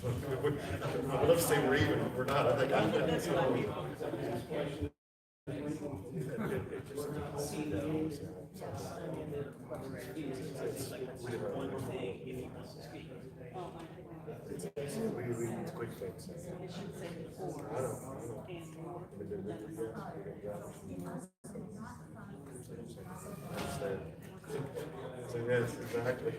I would love to say we're even, but we're not. I think I'm. It's quick fix. I don't. So yes, exactly.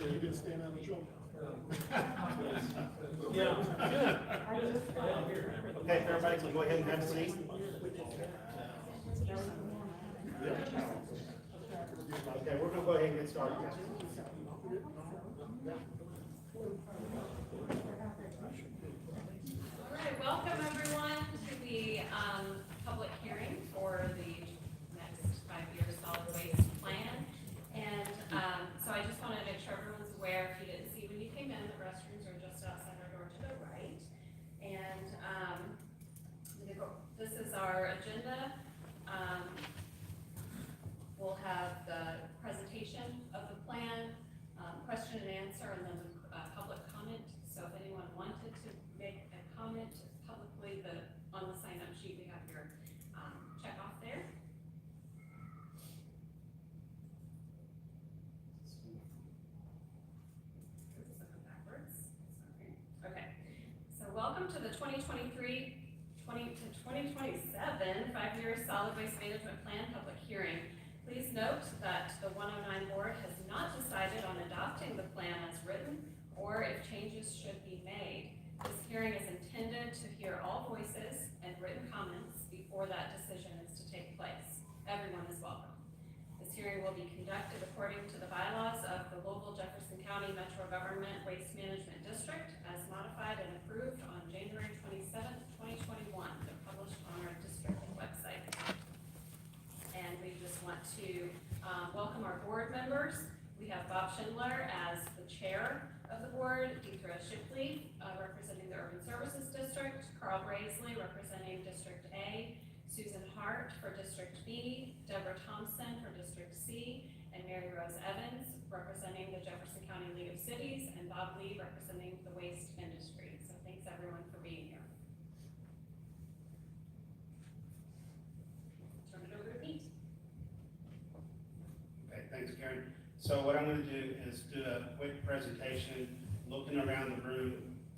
You can stand on the shoulder. Okay, everybody can go ahead and have a seat. Okay, we're gonna go ahead and get started. All right, welcome everyone to the public hearing for the next 5-year solid waste plan. And so I just wanted to make sure everyone's aware, if you didn't see when you came in, the restrooms are just outside our door to the right. And this is our agenda. We'll have the presentation of the plan, question and answer, and then public comment. So if anyone wanted to make a comment publicly, on the sign-up sheet, we have your check off there. Backwards. Okay. So welcome to the 2023 to 2027 5-year solid waste management plan public hearing. Please note that the 109 board has not decided on adopting the plan as written or if changes should be made. This hearing is intended to hear all voices and written comments before that decision is to take place. Everyone is welcome. This hearing will be conducted according to the bylaws of the local Jefferson County Metro Government Waste Management District as modified and approved on January 27th, 2021. They're published on our district website. And we just want to welcome our board members. We have Bob Schindler as the chair of the board, Deidre Shipley representing the Urban Services District, Carl Graisley representing District A, Susan Hart for District B, Deborah Thompson for District C, and Mary Rose Evans representing the Jefferson County League of Cities, and Bob Lee representing the waste industry. So thanks everyone for being here. Turn it over to Pete. Okay, thanks, Karen. So what I'm going to do is do a quick presentation, looking around the room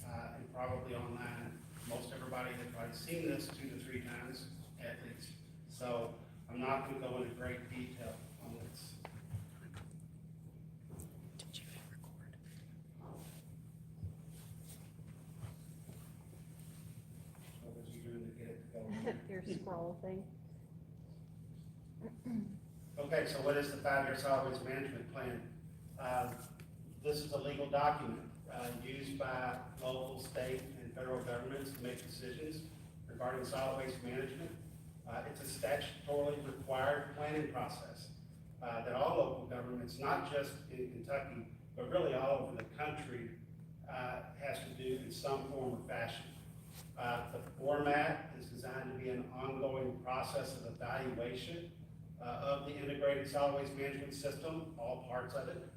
and probably online. Most everybody has probably seen this 2 to 3 times at least. So I'm not going to go into great detail on this. Did you hit record? What was you doing to get it to go? Your scroll thing. Okay, so what is the 5-year solid waste management plan? This is a legal document used by local, state, and federal governments to make decisions regarding solid waste management. It's a statutorily required planning process that all local governments, not just in Kentucky, but really all over the country, has to do in some form or fashion. The format is designed to be an ongoing process of evaluation of the integrated solid waste management system, all parts of it,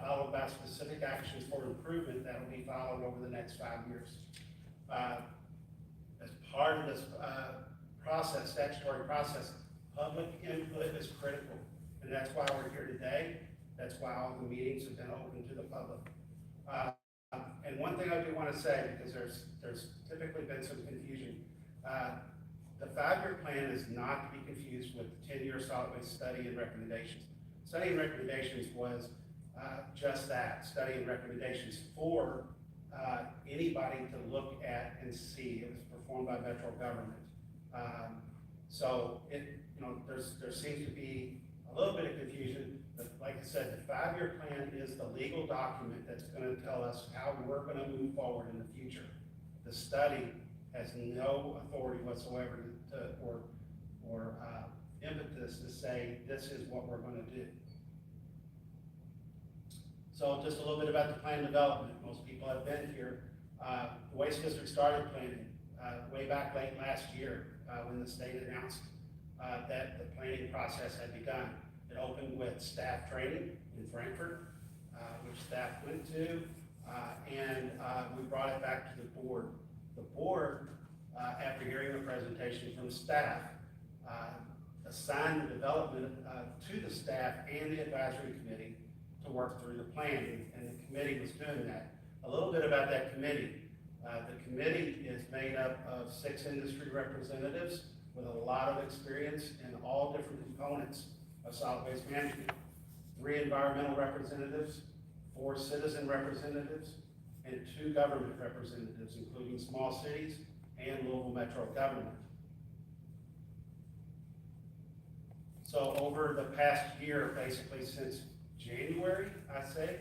followed by specific actions for improvement that will be followed over the next 5 years. As part of this process, statutory process, public input is critical, and that's why we're here today. That's why all the meetings have been open to the public. And one thing I do want to say, because there's typically been some confusion, the 5-year plan is not to be confused with the 10-year solid waste study and recommendations. Study and recommendations was just that, study and recommendations for anybody to look at and see. It was performed by Metro government. So there seems to be a little bit of confusion, but like I said, the 5-year plan is the legal document that's going to tell us how we're going to move forward in the future. The study has no authority whatsoever or impetus to say, this is what we're gonna do. So just a little bit about the plan development. Most people have been here. The Waste District started planning way back late last year when the state announced that the planning process had begun. It opened with staff training in Frankfurt, which staff went to, and we brought it back to the board. The board, after hearing the presentation from staff, assigned the development to the staff and the advisory committee to work through the plan, and the committee was doing that. A little bit about that committee. The committee is made up of 6 industry representatives with a lot of experience in all different components of solid waste management. 3 environmental representatives, 4 citizen representatives, and 2 government representatives, including small cities and Louisville Metro government. So over the past year, basically since January, I say,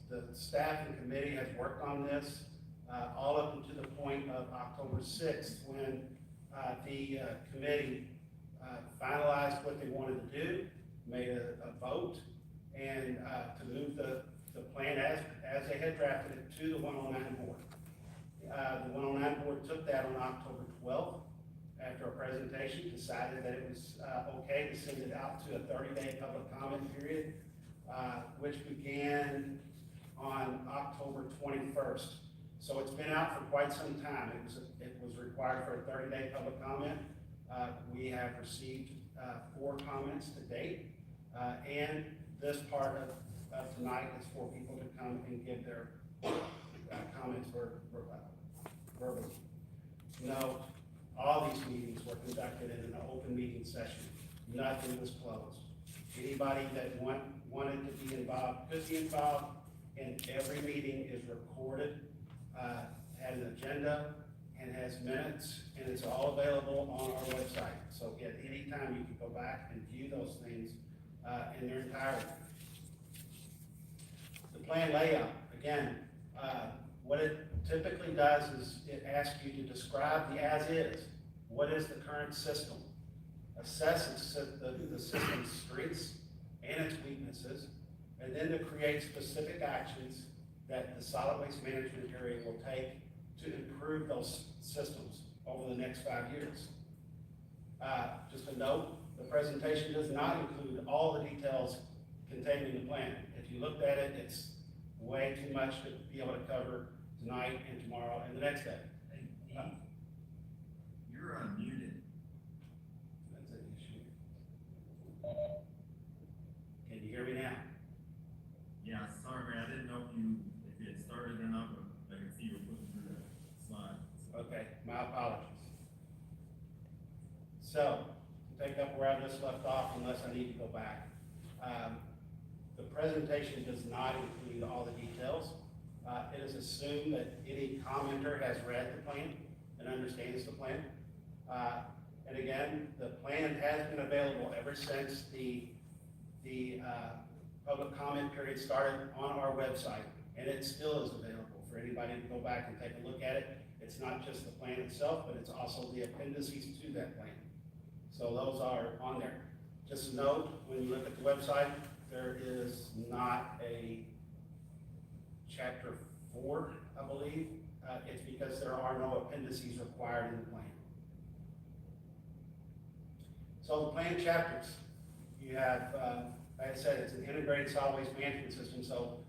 the staff and committee has worked on this all up to the point of October 6th, when the committee finalized what they wanted to do, made a vote, and to move the plan as they had drafted it to the 109 board. The 109 board took that on October 12th after a presentation, decided that it was okay to send it out to a 30-day public comment period, which began on October 21st. So it's been out for quite some time. It was required for a 30-day public comment. We have received 4 comments to date, and this part of tonight is for people to come and give their comments verbally. Note, all these meetings were conducted in an open meeting session. Nothing was closed. Anybody that wanted to be involved could be involved, and every meeting is recorded, had an agenda, and has minutes, and it's all available on our website. So at any time, you can go back and view those things in their entirety. The plan layout, again, what it typically does is it asks you to describe the as-is. What is the current system? Assess the system's strengths and its weaknesses, and then to create specific actions that the solid waste management area will take to improve those systems over the next 5 years. Just a note, the presentation does not include all the details contained in the plan. If you looked at it, it's way too much to be able to cover tonight and tomorrow and the next day. Hey, Dean, you're unmuted. That's an issue. Can you hear me now? Yeah, sorry, man, I didn't know if you had started or not, but I can see you were putting through that slide. Okay, my apologies. So, to take up where I just left off, unless I need to go back. The presentation does not include all the details. It is assumed that any commenter has read the plan and understands the plan. And again, the plan has been available ever since the public comment period started on our website, and it still is available for anybody to go back and take a look at it. It's not just the plan itself, but it's also the appendices to that plan. So those are on there. Just note, when you look at the website, there is not a chapter 4, I believe. It's because there are no appendices required in the plan. So the plan chapters, you have, like I said, it's an integrated solid waste management system. So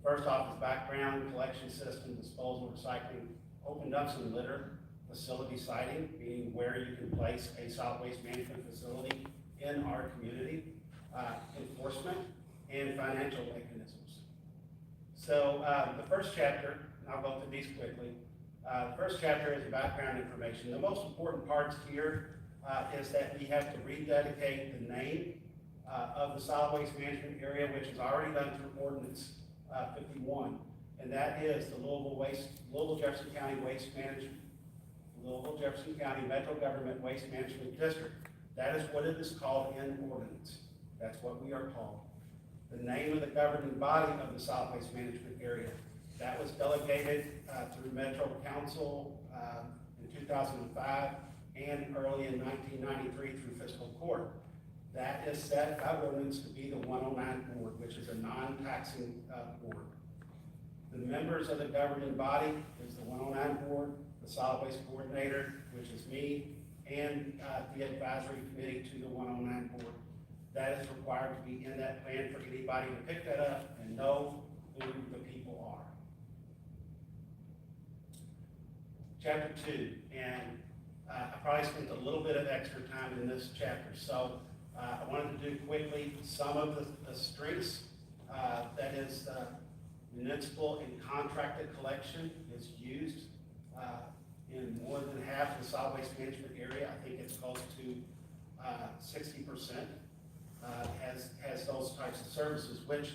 first off is background, collection system, disposal, recycling, open dumps and litter, facility siting, meaning where you can place a solid waste management facility in our community, enforcement, and financial mechanisms. So the first chapter, and I'll go through these quickly. The first chapter is background information. The most important parts here is that we have to rededicate the name of the solid waste management area, which is already done through Ordinance 51, and that is the Louisville Jefferson County Jefferson County Metro Government Waste Management District. That is what it is called in ordinance. That's what we are called. The name of the governing body of the solid waste management area, that was delegated through Metro Council in 2005 and early in 1993 through fiscal court. That is set by ordinance to be the 109 board, which is a non-taxing board. The members of the governing body is the 109 board, the solid waste coordinator, which is me, and the advisory committee to the 109 board. That is required to be in that plan for anybody to pick that up and know who the people are. Chapter 2, and I probably spent a little bit of extra time in this chapter, so I wanted to do quickly some of the strengths. That is municipal and contracted collection is used in more than half of the solid waste management area. I think it's close to 60%. Has those types of services, which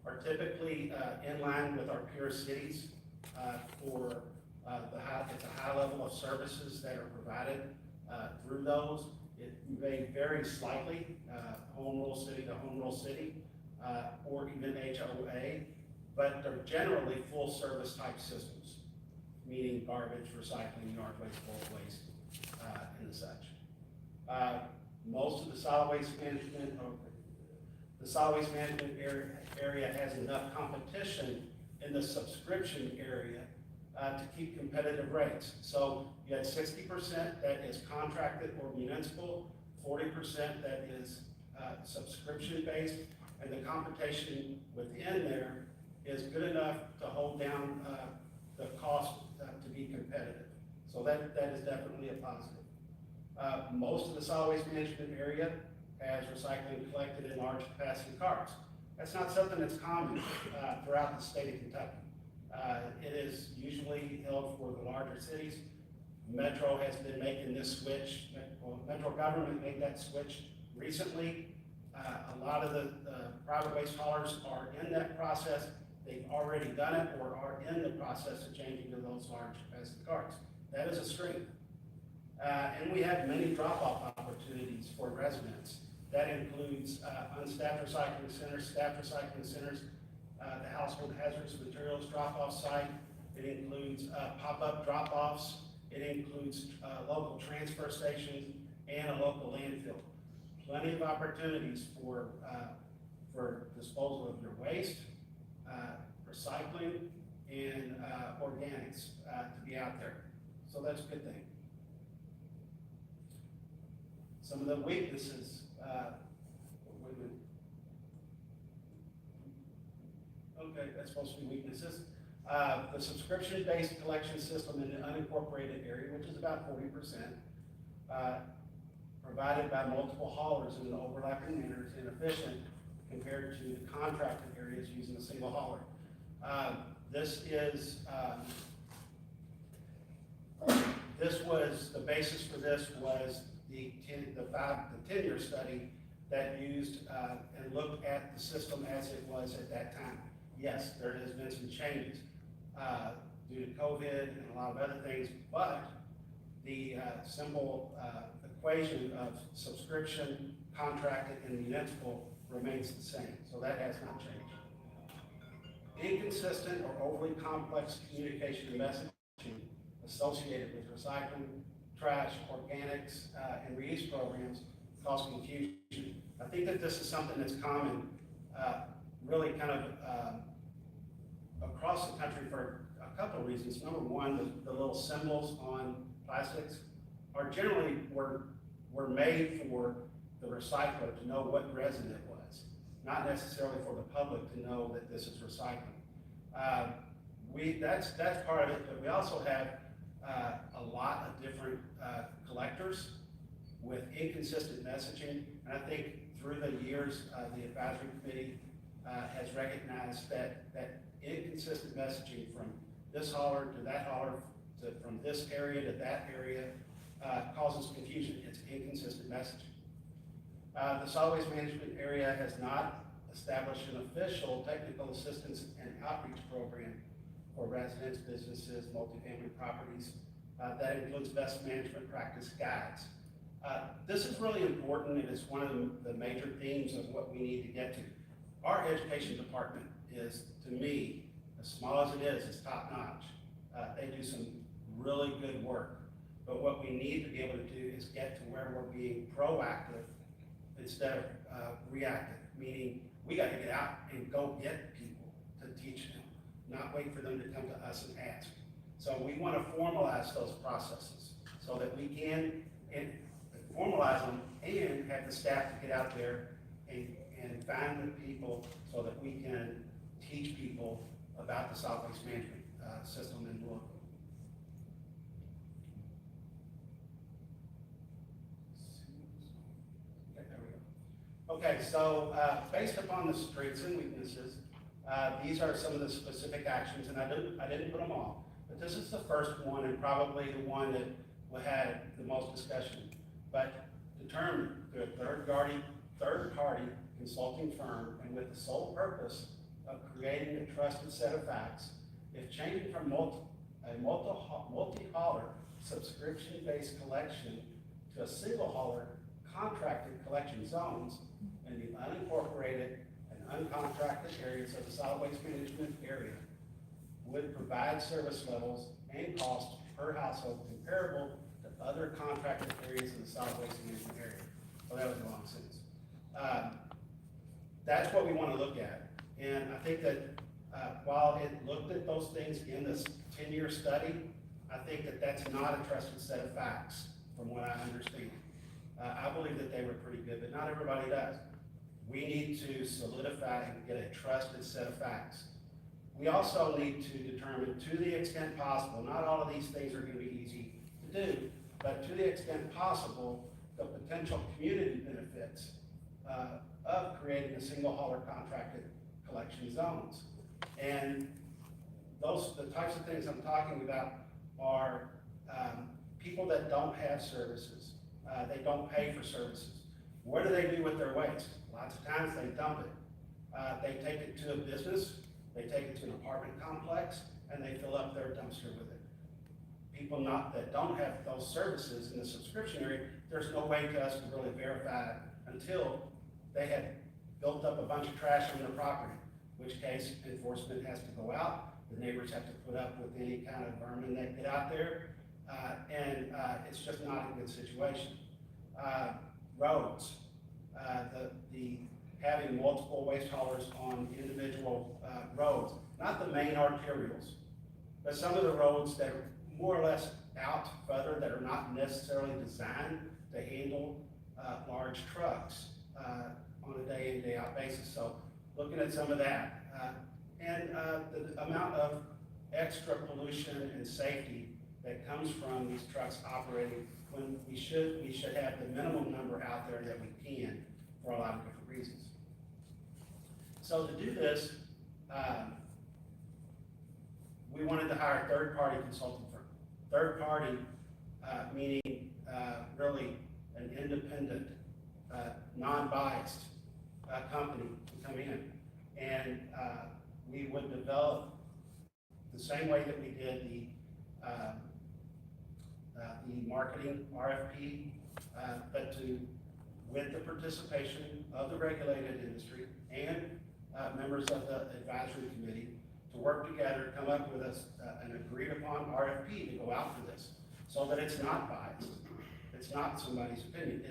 are typically in line with our peer cities for it's a high level of services that are provided through those. It may vary slightly, home rule city to home rule city, or even HOA, but they're generally full service type systems, meaning garbage, recycling, yard waste, bulk waste, and such. Most of the solid waste management, area has enough competition in the subscription area to keep competitive rates. So you had 60% that is contracted or municipal, 40% that is subscription based, and the competition within there is good enough to hold down the cost to be competitive. So that is definitely a positive. Most of the solid waste management area has recycling collected in large capacity carts. That's not something that's common throughout the state of Kentucky. It is usually held for the larger cities. Metro has been making this switch. Well, Metro government made that switch recently. A lot of the private waste haulers are in that process. They've already done it or are in the process of changing to those large capacity carts. That is a strength. And we have many drop-off opportunities for residents. That includes unstaffed recycling centers, staffed recycling centers, the household hazardous materials drop-off site. It includes pop-up drop-offs. It includes local transfer stations and a local landfill. Plenty of opportunities for disposal of your waste, recycling, and organics to be out there. So that's a good thing. Some of the weaknesses, okay, that's supposed to be weaknesses. The subscription-based collection system in the unincorporated area, which is about 40%, provided by multiple haulers in an overlapping manner, is inefficient compared to the contracted areas using a single hauler. The basis for this was the 10-year study that used and looked at the system as it was at that time. Yes, there has been some changes due to COVID and a lot of other things, but the simple equation of subscription, contracted, and municipal remains the same. So that has not changed. Inconsistent or overly complex communication and messaging associated with recycling, trash, organics, and reuse programs cause confusion. I think that this is something that's common, really kind of across the country for a couple of reasons. Number one, the little symbols on plastics are generally were made for the recycler to know what resin it was, not necessarily for the public to know that this is recycling. That's part of it, but we also have a lot of different collectors with inconsistent messaging, and I think through the years, the advisory committee has recognized that inconsistent messaging from this hauler to that hauler, from this area to that area, causes confusion. It's inconsistent messaging. The solid waste management area has not established an official technical assistance and outreach program for residents, businesses, multifamily properties that includes best management practice guides. This is really important, and it's one of the major themes of what we need to get to. Our education department is, to me, as small as it is top notch. They do some really good work. But what we need to be able to do is get to where we're being proactive instead of reactive, meaning we got to get out and go get people to teach them, not wait for them to come to us and ask. So we want to formalize those processes so that we can formalize them and have the staff to get out there and find the people so that we can teach people about the solid waste management system in Louisville. Okay, there we go. Okay, so based upon the strengths and weaknesses, these are some of the specific actions, and I didn't put them all, but this is the first one and probably the one that we had the most discussion. But determined through a third-party consulting firm and with the sole purpose of creating a trusted set of facts, if changing from a multi-hauler subscription-based collection to a single hauler contracted collection zones in the unincorporated and uncontracted areas of the solid waste management area would provide service levels and costs per household comparable to other contracted areas of the solid waste management area. So that was a long sentence. That's what we want to look at. And I think that while it looked at those things in this 10-year study, I think that that's not a trusted set of facts from what I understand. I believe that they were pretty good, but not everybody does. We need to solidify and get a trusted set of facts. We also need to determine, to the extent possible, not all of these things are going to be easy to do, but to the extent possible, the potential community benefits of creating a single hauler contracted collection zones. And the types of things I'm talking about are people that don't have services. They don't pay for services. What do they do with their waste? Lots of times they dump it. They take it to a business, they take it to an apartment complex, and they fill up their dumpster with it. People that don't have those services in the subscription area, there's no way to us to really verify until they have built up a bunch of trash on their property, in which case enforcement has to go out, the neighbors have to put up with any kind of vermin that get out there, and it's just not a good situation. Roads, having multiple waste haulers on individual roads, not the main arterials, but some of the roads that are more or less out further that are not necessarily designed to handle large trucks on a day in, day out basis. So looking at some of that, and the amount of extra pollution and safety that comes from these trucks operating when we should have the minimum number out there that we can for a lot of different reasons. So to do this, we wanted to hire a third-party consulting firm. Third party, meaning really an independent, non-biased company to come in. And we would develop the same way that we did the marketing RFP, but with the participation of the regulated industry and members of the advisory committee to work together, come up with an agreed upon RFP to go out for this, so that it's not biased. It's not somebody's opinion.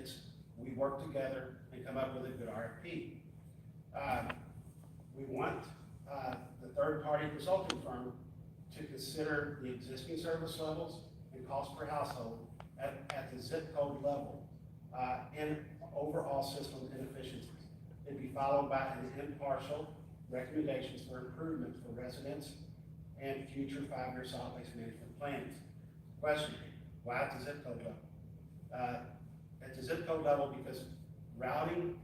We work together and come up with a good RFP. We want the third-party consulting firm to consider the existing service levels and cost per household at the zip code level and overall system inefficiencies. It'd be followed by an impartial recommendations for improvements for residents and future 5-year solid waste management plans. Question, why at the zip code level? At the zip code level because routing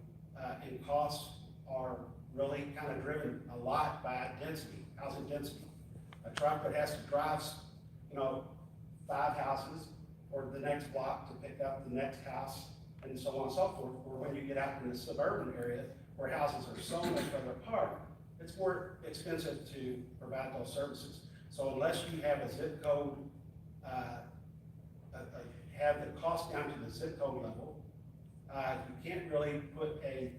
and costs are really kind of driven a lot by density, housing density. A truck that has to drive, 5 houses or the next block to pick up the next house and so on and so forth, or when you get out in the suburban area where houses are so much further apart, it's more expensive to provide those services. So unless you have a zip code, have the cost down to the zip code level, you can't really put a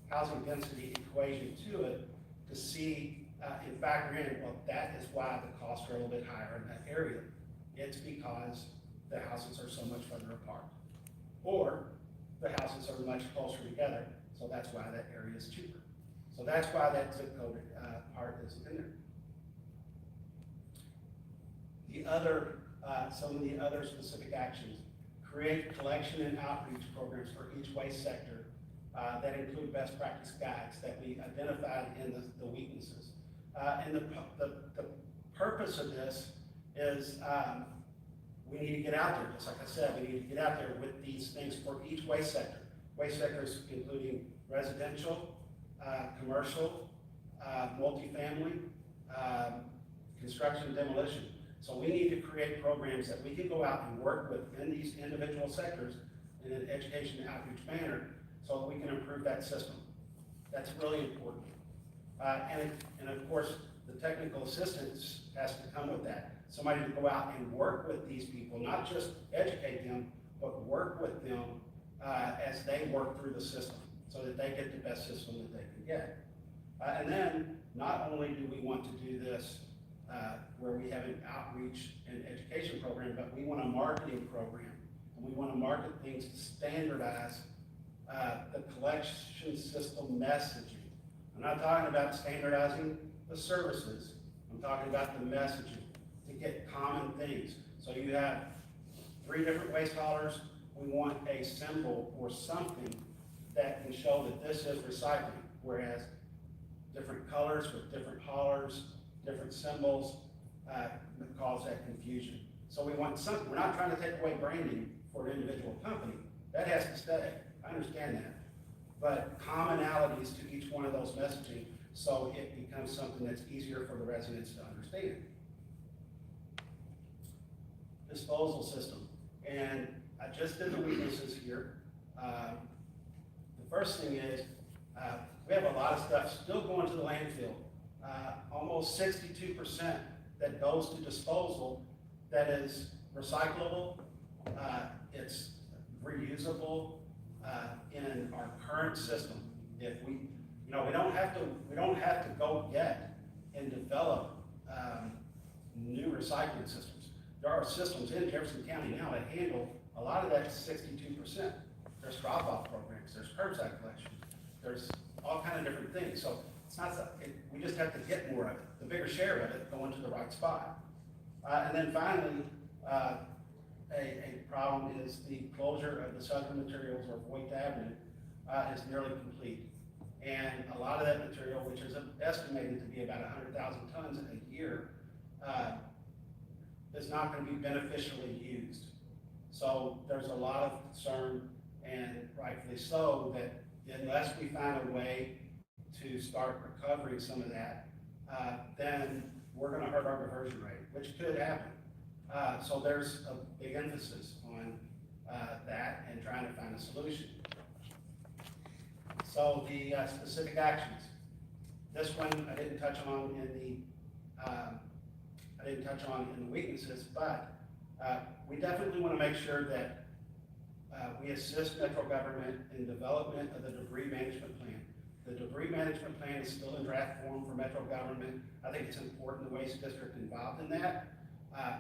housing density equation to it to see and factor in, well, that is why the costs are a little bit higher in that area. It's because the houses are so much further apart. Or the houses are much closer together, so that's why that area is cheaper. So that's why that zip code part is in there. The other, some of the other specific actions, create collection and outreach programs for each waste sector that include best practice guides that we identified in the weaknesses. And the purpose of this is we need to get out there, just like I said, we need to get out there with these things for each waste sector. Waste sectors including residential, commercial, multifamily, construction and demolition. So we need to create programs that we can go out and work with in these individual sectors in an education and outreach manner so that we can improve that system. That's really important. And of course, the technical assistance has to come with that. Somebody to go out and work with these people, not just educate them, but work with them as they work through the system so that they get the best system that they can get. And then, not only do we want to do this where we have an outreach and education program, but we want a marketing program. And we want to market things to standardize the collection system messaging. I'm not talking about standardizing the services. I'm talking about the messaging to get common things. So you have 3 different waste haulers. We want a symbol or something that can show that this is recycling, whereas different colors with different haulers, different symbols cause that confusion. So we want something. We're not trying to take away branding for an individual company. That has to stay. I understand that. But commonalities to each one of those messaging so it becomes something that's easier for the residents to understand. Disposal system. And I just did the weaknesses here. The first thing is we have a lot of stuff still going to the landfill. Almost 62% that goes to disposal that is recyclable, it's reusable in our current system. If we, we don't have to go get and develop new recycling systems. There are systems in Jefferson County now that handle a lot of that 62%. There's drop-off programs, there's curbside collection, there's all kind of different things. So it's not, we just have to get more of it, the bigger share of it going to the right spot. And then finally, a problem is the closure of the Southern Materials or Voigt Avenue is nearly complete. And a lot of that material, which is estimated to be about 100,000 tons a year, is not going to be beneficially used. So there's a lot of concern, and rightfully so, that unless we find a way to start recovering some of that, then we're going to hurt our reversion rate, which could happen. So there's a big emphasis on that and trying to find a solution. So the specific actions. This one I didn't touch on in the weaknesses, but we definitely want to make sure that we assist Metro government in development of the debris management plan. The debris management plan is still in draft form for Metro government. I think it's important the waste district involved in that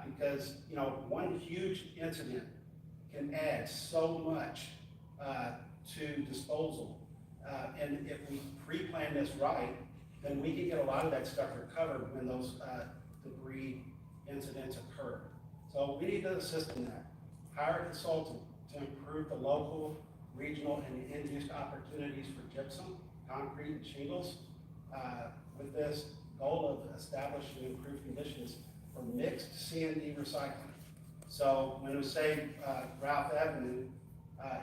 because one huge incident can add so much to disposal. And if we pre-plan this right, then we can get a lot of that stuff recovered when those debris incidents occur. So we need to assist in that. Hire a consultant to improve the local, regional, and end-use opportunities for gypsum, concrete, and shingles, with this goal of establishing improved conditions for mixed C&D recycling. So when we say Ralph Avenue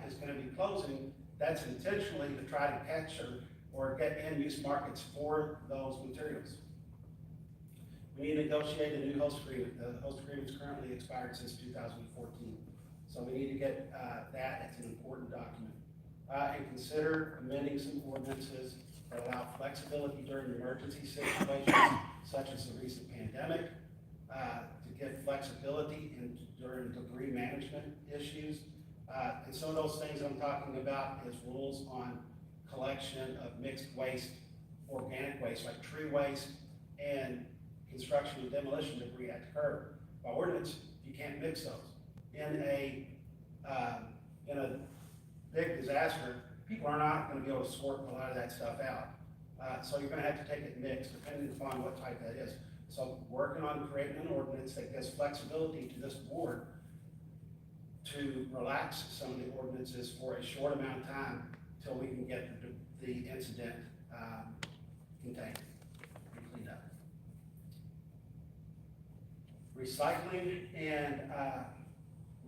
is going to be closing, that's intentionally to try to capture or get end-use markets for those materials. We need to negotiate a new host agreement. The host agreement is currently expired since 2014. So we need to get that. It's an important document. And consider amending some ordinances that allow flexibility during emergency situations, such as the recent pandemic, to give flexibility during debris management issues. And some of those things I'm talking about is rules on collection of mixed waste, organic waste, like tree waste and construction and demolition debris at the curb. By ordinance, you can't mix those. in a big disaster, people are not gonna be able to sort a lot of that stuff out. So you're gonna have to take it mixed, depending upon what type that is. So working on creating an ordinance that gives flexibility to this board to relax some of the ordinances for a short amount of time till we can get the incident, contained and cleaned up. Recycling and,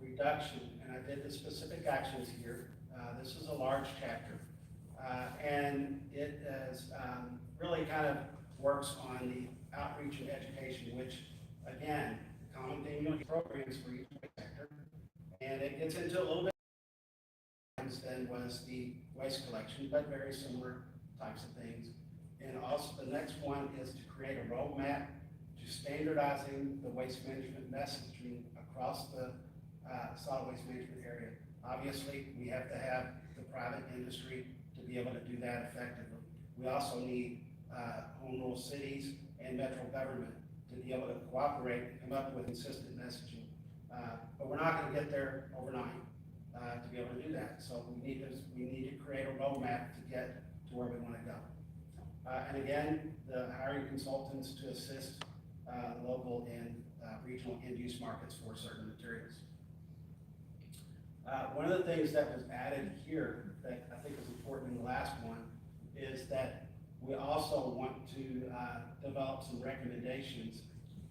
reduction, and I did the specific actions here. This is a large chapter, and it is, really kind of works on the outreach and education, which, again, common theme of programs for each sector, and it gets into a little bit than was the waste collection, but very similar types of things. And also, the next one is to create a roadmap to standardizing the waste management messaging across the solid waste management area. Obviously, we have to have the private industry to be able to do that effectively. We also need home rule cities and metro government to be able to cooperate and come up with consistent messaging. But we're not gonna get there overnight to be able to do that. So we need to create a roadmap to get to where we wanna go. And again, the hiring consultants to assist local and regional end-use markets for certain materials. One of the things that was added here that I think is important in the last one is that we also want to develop some recommendations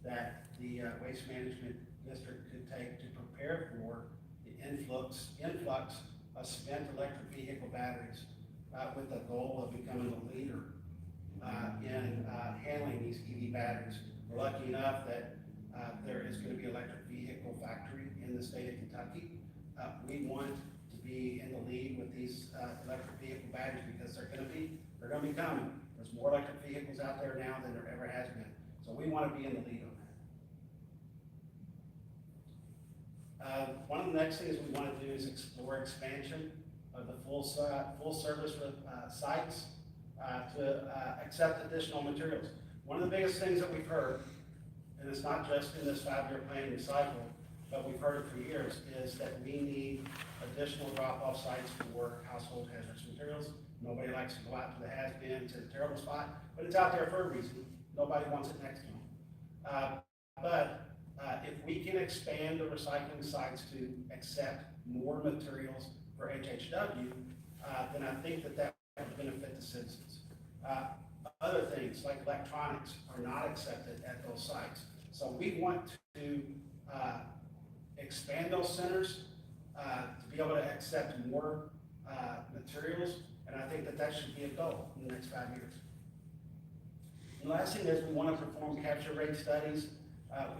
that the waste management district could take to prepare for the influx of spent electric vehicle batteries with the goal of becoming a leader in handling these EV batteries. We're lucky enough that there is going to be an electric vehicle factory in the state of Kentucky. We want to be in the lead with these electric vehicle batteries because they're going to be coming. There's more electric vehicles out there now than there ever has been. So we want to be in the lead on that. One of the next things we want to do is explore expansion of the full service sites to accept additional materials. One of the biggest things that we've heard, and it's not just in this 5-year planning cycle, but we've heard it for years, is that we need additional drop-off sites for household hazardous materials. Nobody likes to go out to the has-been, it's a terrible spot, but it's out there for a reason. Nobody wants it next to them. But if we can expand the recycling sites to accept more materials for HHW, then I think that would benefit the citizens. Other things like electronics are not accepted at those sites. So we want to expand those centers to be able to accept more materials, and I think that should be a goal in the next 5 years. And the last thing is we want to perform capture rate studies.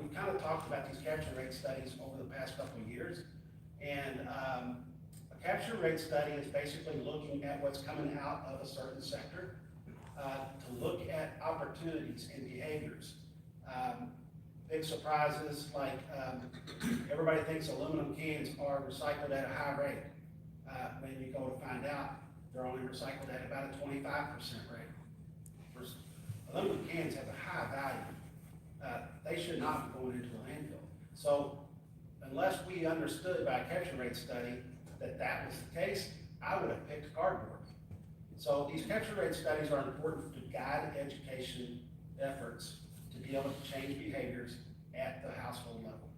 We've kind of talked about these capture rate studies over the past couple of years, and a capture rate study is basically looking at what's coming out of a certain sector to look at opportunities and behaviors. Big surprises like everybody thinks aluminum cans are recycled at a high rate. When you go to find out, they're only recycled at about a 25% rate. Aluminum cans have a high value. They should not be going into a landfill. So unless we understood by a capture rate study that was the case, I would have picked cardboard. So these capture rate studies are important to guide education efforts to be able to change behaviors at the household level.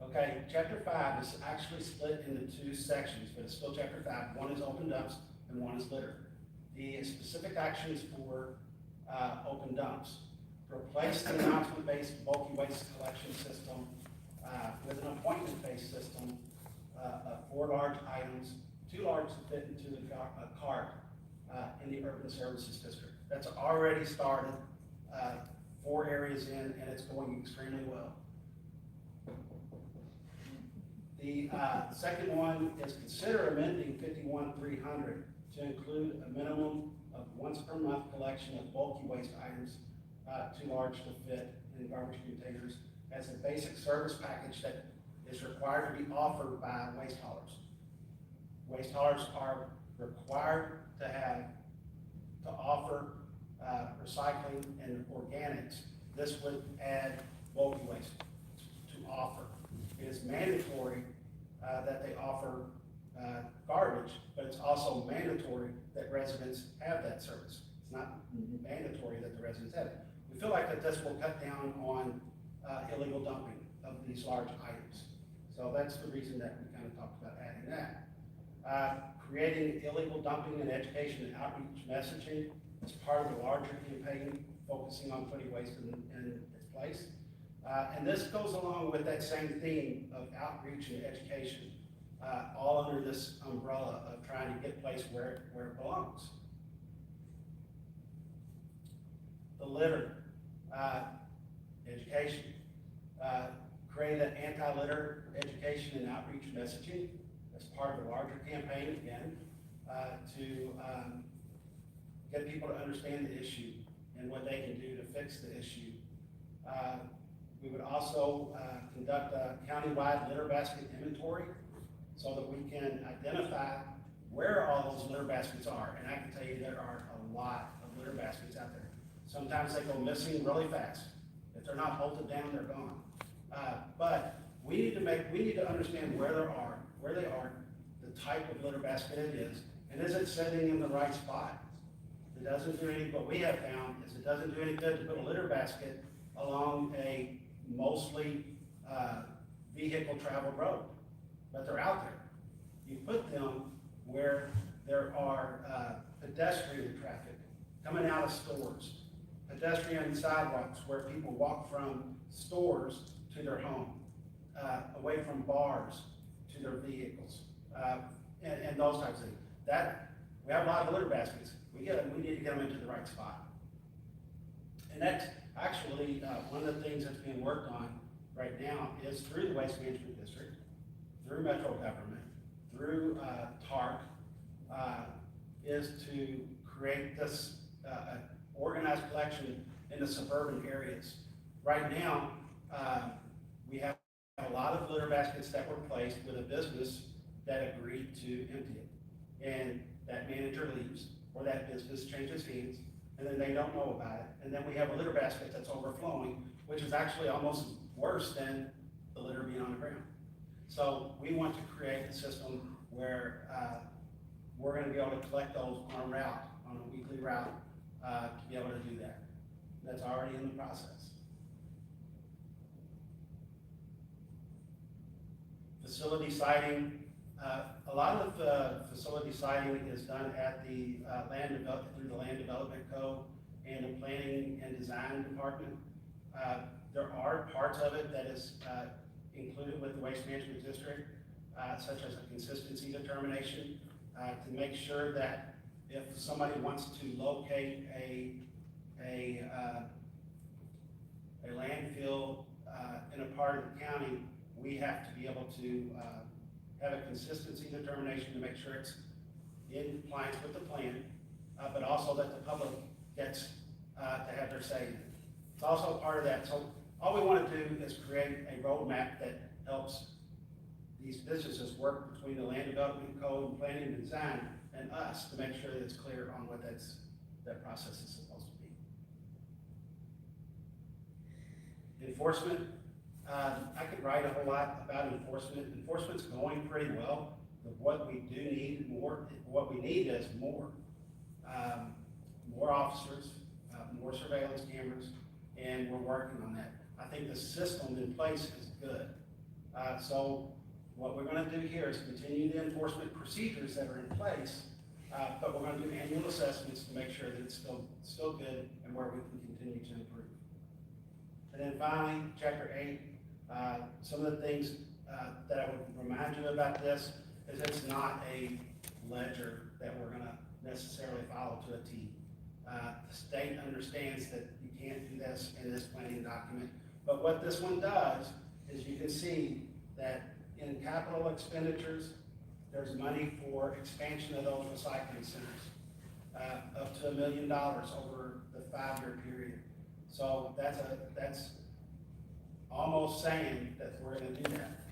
Okay, chapter 5 is actually split into 2 sections, but it's still chapter 5. One is open dumps and one is litter. The specific actions for open dumps: replace the announcement-based bulky waste collection system with an appointment-based system of 4 large items, too large to fit into the cart in the urban services district. That's already started, 4 areas in, and it's going extremely well. The second one is consider amending 51-300 to include a minimum of once per month collection of bulky waste items too large to fit in garbage containers as a basic service package that is required to be offered by waste haulers. Waste haulers are required to offer recycling and organics. This would add bulky waste to offer. It is mandatory that they offer garbage, but it's also mandatory that residents have that service. It's not mandatory that the residents have it. We feel like that this will cut down on illegal dumping of these large items. So that's the reason that we kind of talked about adding that. Creating illegal dumping and education and outreach messaging is part of the larger campaign focusing on putting waste in its place. And this goes along with that same theme of outreach and education, all under this umbrella of trying to get place where it belongs. The litter, education, create an anti-litter education and outreach messaging as part of the larger campaign again, to get people to understand the issue and what they can do to fix the issue. We would also conduct a countywide litter basket inventory so that we can identify where all those litter baskets are. And I can tell you there are a lot of litter baskets out there. Sometimes they go missing really fast. If they're not bolted down, they're gone. But we need to understand where they are, the type of litter basket it is, and is it sitting in the right spot? It doesn't do any, what we have found is it doesn't do any good to put a litter basket along a mostly vehicle traveled road, but they're out there. You put them where there are pedestrian traffic coming out of stores, pedestrian sidewalks where people walk from stores to their home, away from bars to their vehicles, and those types of things. That, we have a lot of litter baskets. We need to get them into the right spot. And that's actually one of the things that's being worked on right now is through the Waste Management District, through Metro Government, through TARC, is to create this organized collection in the suburban areas. Right now, we have a lot of litter baskets that were placed with a business that agreed to empty it. And that manager leaves, or that business changes hands, and then they don't know about it. And then we have a litter basket that's overflowing, which is actually almost worse than the litter being on the ground. So we want to create a system where we're gonna be able to collect those on a route, on a weekly route, to be able to do that. That's already in the process. Facility siting, a lot of the facility siting is done at the through the Land Development Code and the Planning and Design Department. There are parts of it that is included with the Waste Management District, such as a consistency determination, to make sure that if somebody wants to locate a landfill in a part of the county, we have to be able to have a consistency determination to make sure it's in compliance with the plan, but also that the public gets to have their say in it. It's also part of that. So all we want to do is create a roadmap that helps these businesses work between the Land Development Code and Planning and Design and us to make sure that it's clear on what that process is supposed to be. Enforcement. I could write a whole lot about enforcement. Enforcement's going pretty well. What we do need more, what we need is more. More officers, more surveillance cameras, and we're working on that. I think the system in place is good. So what we're gonna do here is continue the enforcement procedures that are in place, but we're gonna do annual assessments to make sure that it's still good and where we can continue to improve. And then finally, Chapter 8, some of the things that I would remind you about this is it's not a ledger that we're gonna necessarily follow to a T. The state understands that you can't do this in this planning document, but what this one does is you can see that in capital expenditures, there's money for expansion of those recycling centers, up to $1 million over the 5-year period. So that's almost saying that we're gonna do that.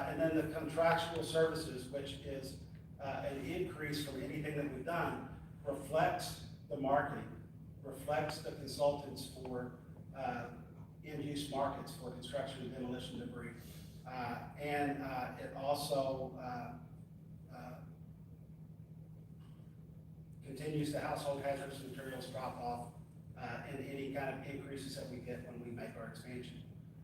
And then the contractual services, which is an increase from anything that we've done, reflects the marketing, reflects the consultants for end-use markets for construction and demolition debris. It also continues the household hazardous materials drop-off and any kind of increases that we get when we make our expansion.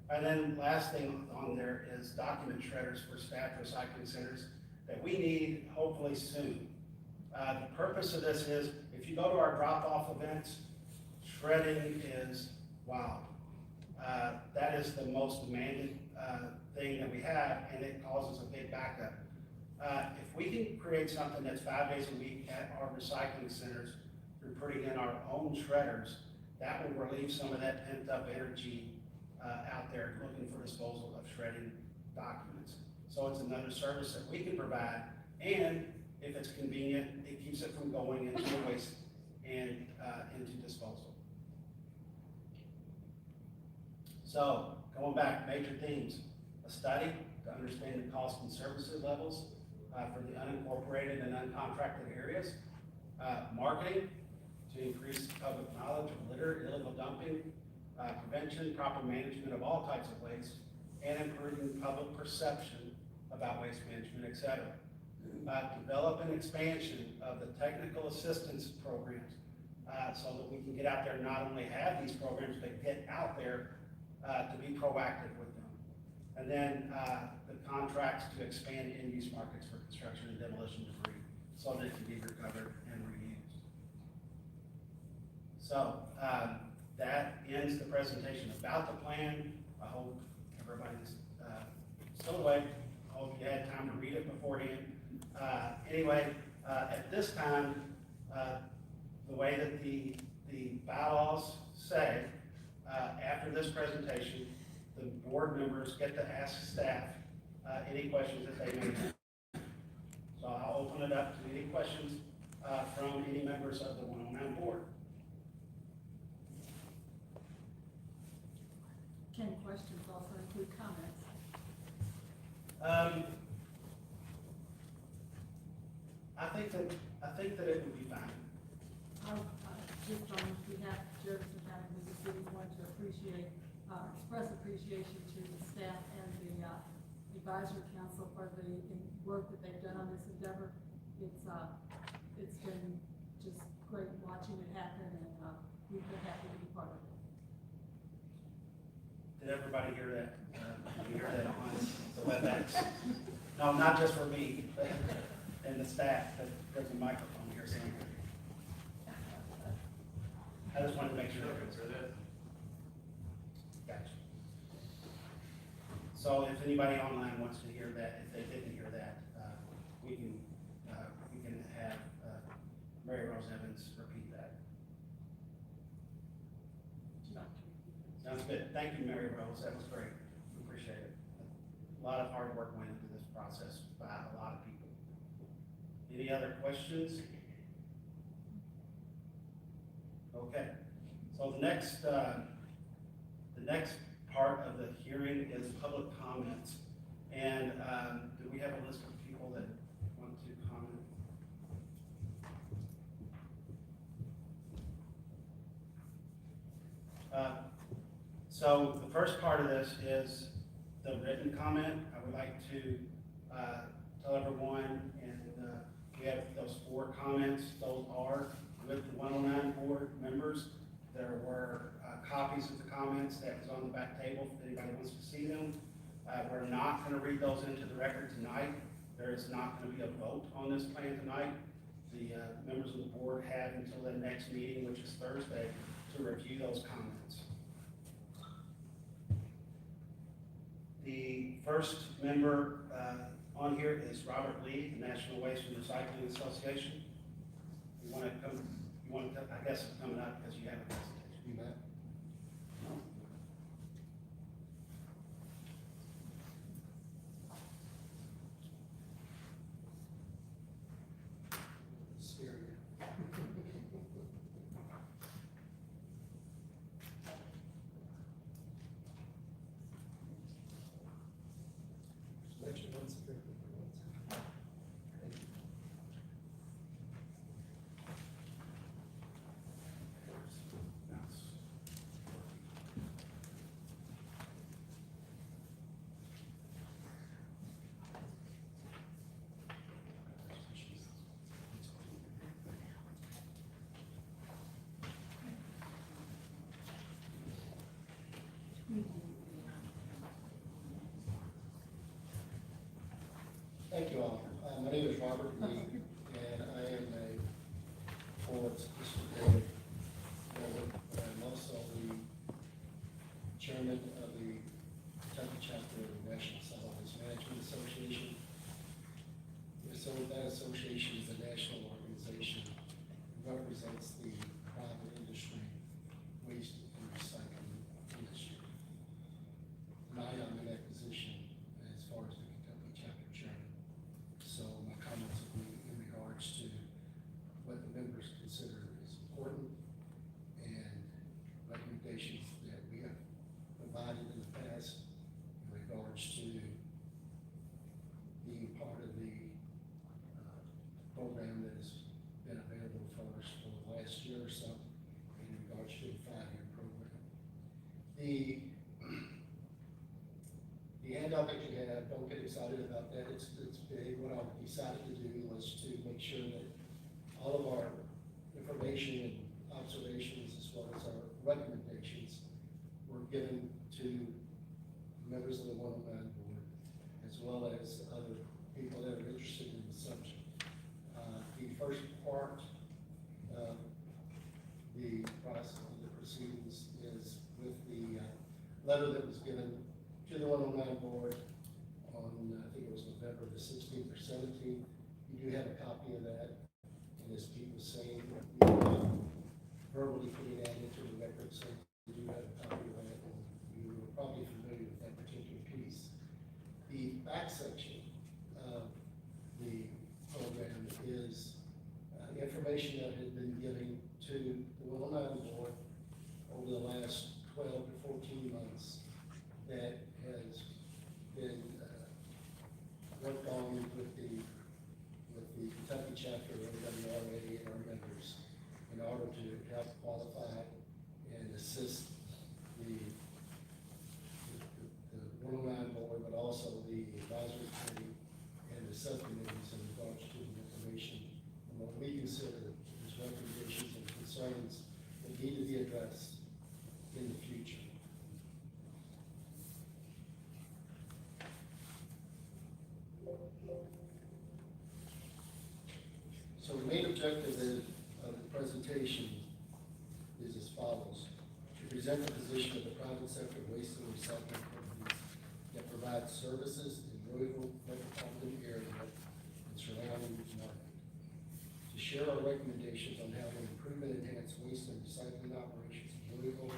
And then last thing on there is document shredders for staff recycling centers that we need hopefully soon. The purpose of this is, if you go to our drop-off events, shredding is wild. That is the most demanded thing that we have, and it causes a big backup. If we can create something that's 5 days a week at our recycling centers through putting in our own shredders, that will relieve some of that pent-up energy out there looking for disposal of shredding documents. So it's another service that we can provide, and if it's convenient, it keeps it from going into waste and into disposal. So, going back, major themes: a study to understand the cost and services levels for the unincorporated and uncontracted areas, marketing to increase public knowledge of litter, illegal dumping, prevention, proper management of all types of waste, and improving public perception about waste management, etc. Develop an expansion of the technical assistance programs so that we can get out there and not only have these programs, but get out there to be proactive with them. And then the contracts to expand end-use markets for construction and demolition debris so that it can be recovered and reused. So that ends the presentation about the plan. I hope everybody's still awake. I hope you had time to read it beforehand. Anyway, at this time, the way that the bylaws say, after this presentation, the board members get to ask staff any questions that they may have. So I'll open it up to any questions from any members of the 109 board. Can questions also include comments? I think that it would be fine. Just on behalf of Jefferson County, Mississippi, want to express appreciation to the staff and the advisory council for the work that they've done on this endeavor. It's been just great watching it happen, and we've been happy to be part of it. Did everybody hear that? Did you hear that on the WebEx? No, not just for me, but and the staff, but there's a microphone here somewhere. I just wanted to make sure. Gotcha. So if anybody online wants to hear that, if they didn't hear that, we can have Mary Rose Evans repeat that. Sounds good. Thank you, Mary Rose. That was great. We appreciate it. A lot of hard work went into this process by a lot of people. Any other questions? Okay. So the next part of the hearing is public comments. And do we have a list of people that want to comment? So the first part of this is the written comment. I would like to tell everyone, and we have those 4 comments. Those are with the 109 board members. There were copies of the comments that was on the back table if anybody wants to see them. We're not going to read those into the record tonight. There is not going to be a vote on this plan tonight. The members of the board have until the next meeting, which is Thursday, to review those comments. The first member on here is Robert Lee, the National Waste and Recycling Association. You want to come? You want to? I guess it's coming up because you have a presentation. You bet. No? Thank you all. My name is Robert Lee, and I am a former district member. I'm also the chairman of the Kentucky chapter of the National Solid Waste Management Association. So that association is a national organization, represents the private industry, waste and recycling industry. And I am in that position as far as the Kentucky chapter chairman. So my comments will be in regards to what the members consider is important and recommendations that we have provided in the past in regards to being part of the program that has been available for us for the last year or so in regards to the 5-year program. The handout that you have, don't get excited about that, it's big. What I decided to do was to make sure that all of our information and observations as well as our recommendations were given to members of the 109 board as well as other people that are interested in the subject. The first part of the process of the proceedings is with the letter that was given to the 109 board on, I think it was November the 16th or 17th. You do have a copy of that, and as Pete was saying, we are verbally putting that into the record, so you do have a copy of that, and you were probably familiar with that particular piece. The back section of the program is information that had been given to the 109 board over the last 12 to 14 months that has been worked on with the Kentucky chapter of NWRA and our members in order to help qualify and assist the 109 board, but also the advisory committee and the subcommittees in regards to the information and what we consider as recommendations and concerns that need to be addressed in the future. So the main objective of the presentation is as follows: to present the position of the private sector waste and recycling companies that provide services in Louisville metropolitan area and surrounding market, to share our recommendations on how to improve and enhance waste and recycling operations in Louisville,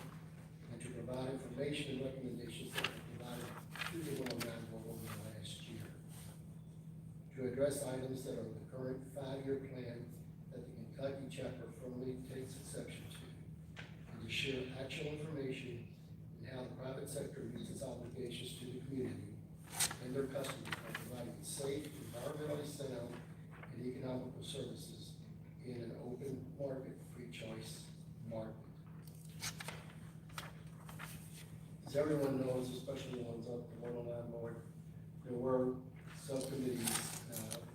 and to provide information and recommendations that were provided to the 109 board over the last year, to address items that are in the current 5-year plan that the Kentucky chapter firmly takes exception to, and to share actual information on how the private sector meets its obligations to the community and their customers by providing safe, environmentally sound, and economical services in an open market, free choice market. As everyone knows, especially the ones up the 109 board, there were subcommittees